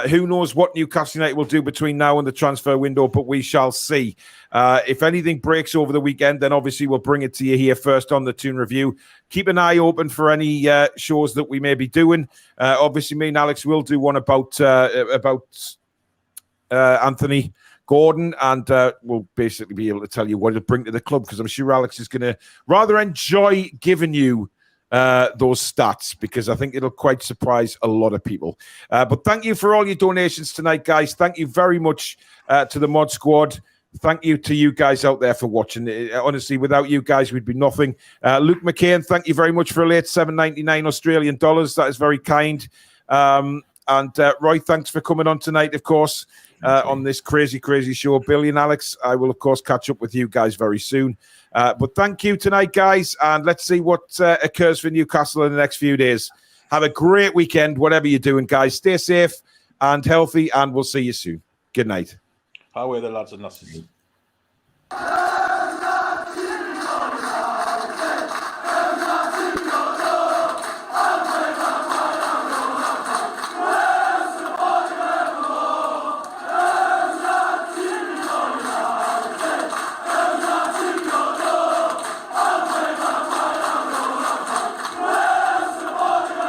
Who knows what Newcastle United will do between now and the transfer window, but we shall see. If anything breaks over the weekend, then obviously we'll bring it to you here first on the Toon Review. Keep an eye open for any shows that we may be doing. Obviously, me and Alex will do one about Anthony Gordon, and we'll basically be able to tell you what it'll bring to the club, because I'm sure Alex is going to rather enjoy giving you those stats, because I think it'll quite surprise a lot of people. But thank you for all your donations tonight, guys. Thank you very much to the Mod Squad. Thank you to you guys out there for watching. Honestly, without you guys, we'd be nothing. Luke McCain, thank you very much for a late $7.99 Australian dollars. That is very kind. And Roy, thanks for coming on tonight, of course, on this crazy show. Billy and Alex, I will, of course, catch up with you guys very soon. But thank you tonight, guys, and let's see what occurs for Newcastle in the next few days. Have a great weekend, whatever you're doing, guys. Stay safe and healthy, and we'll see you soon. Good night. How are the lads and lasses?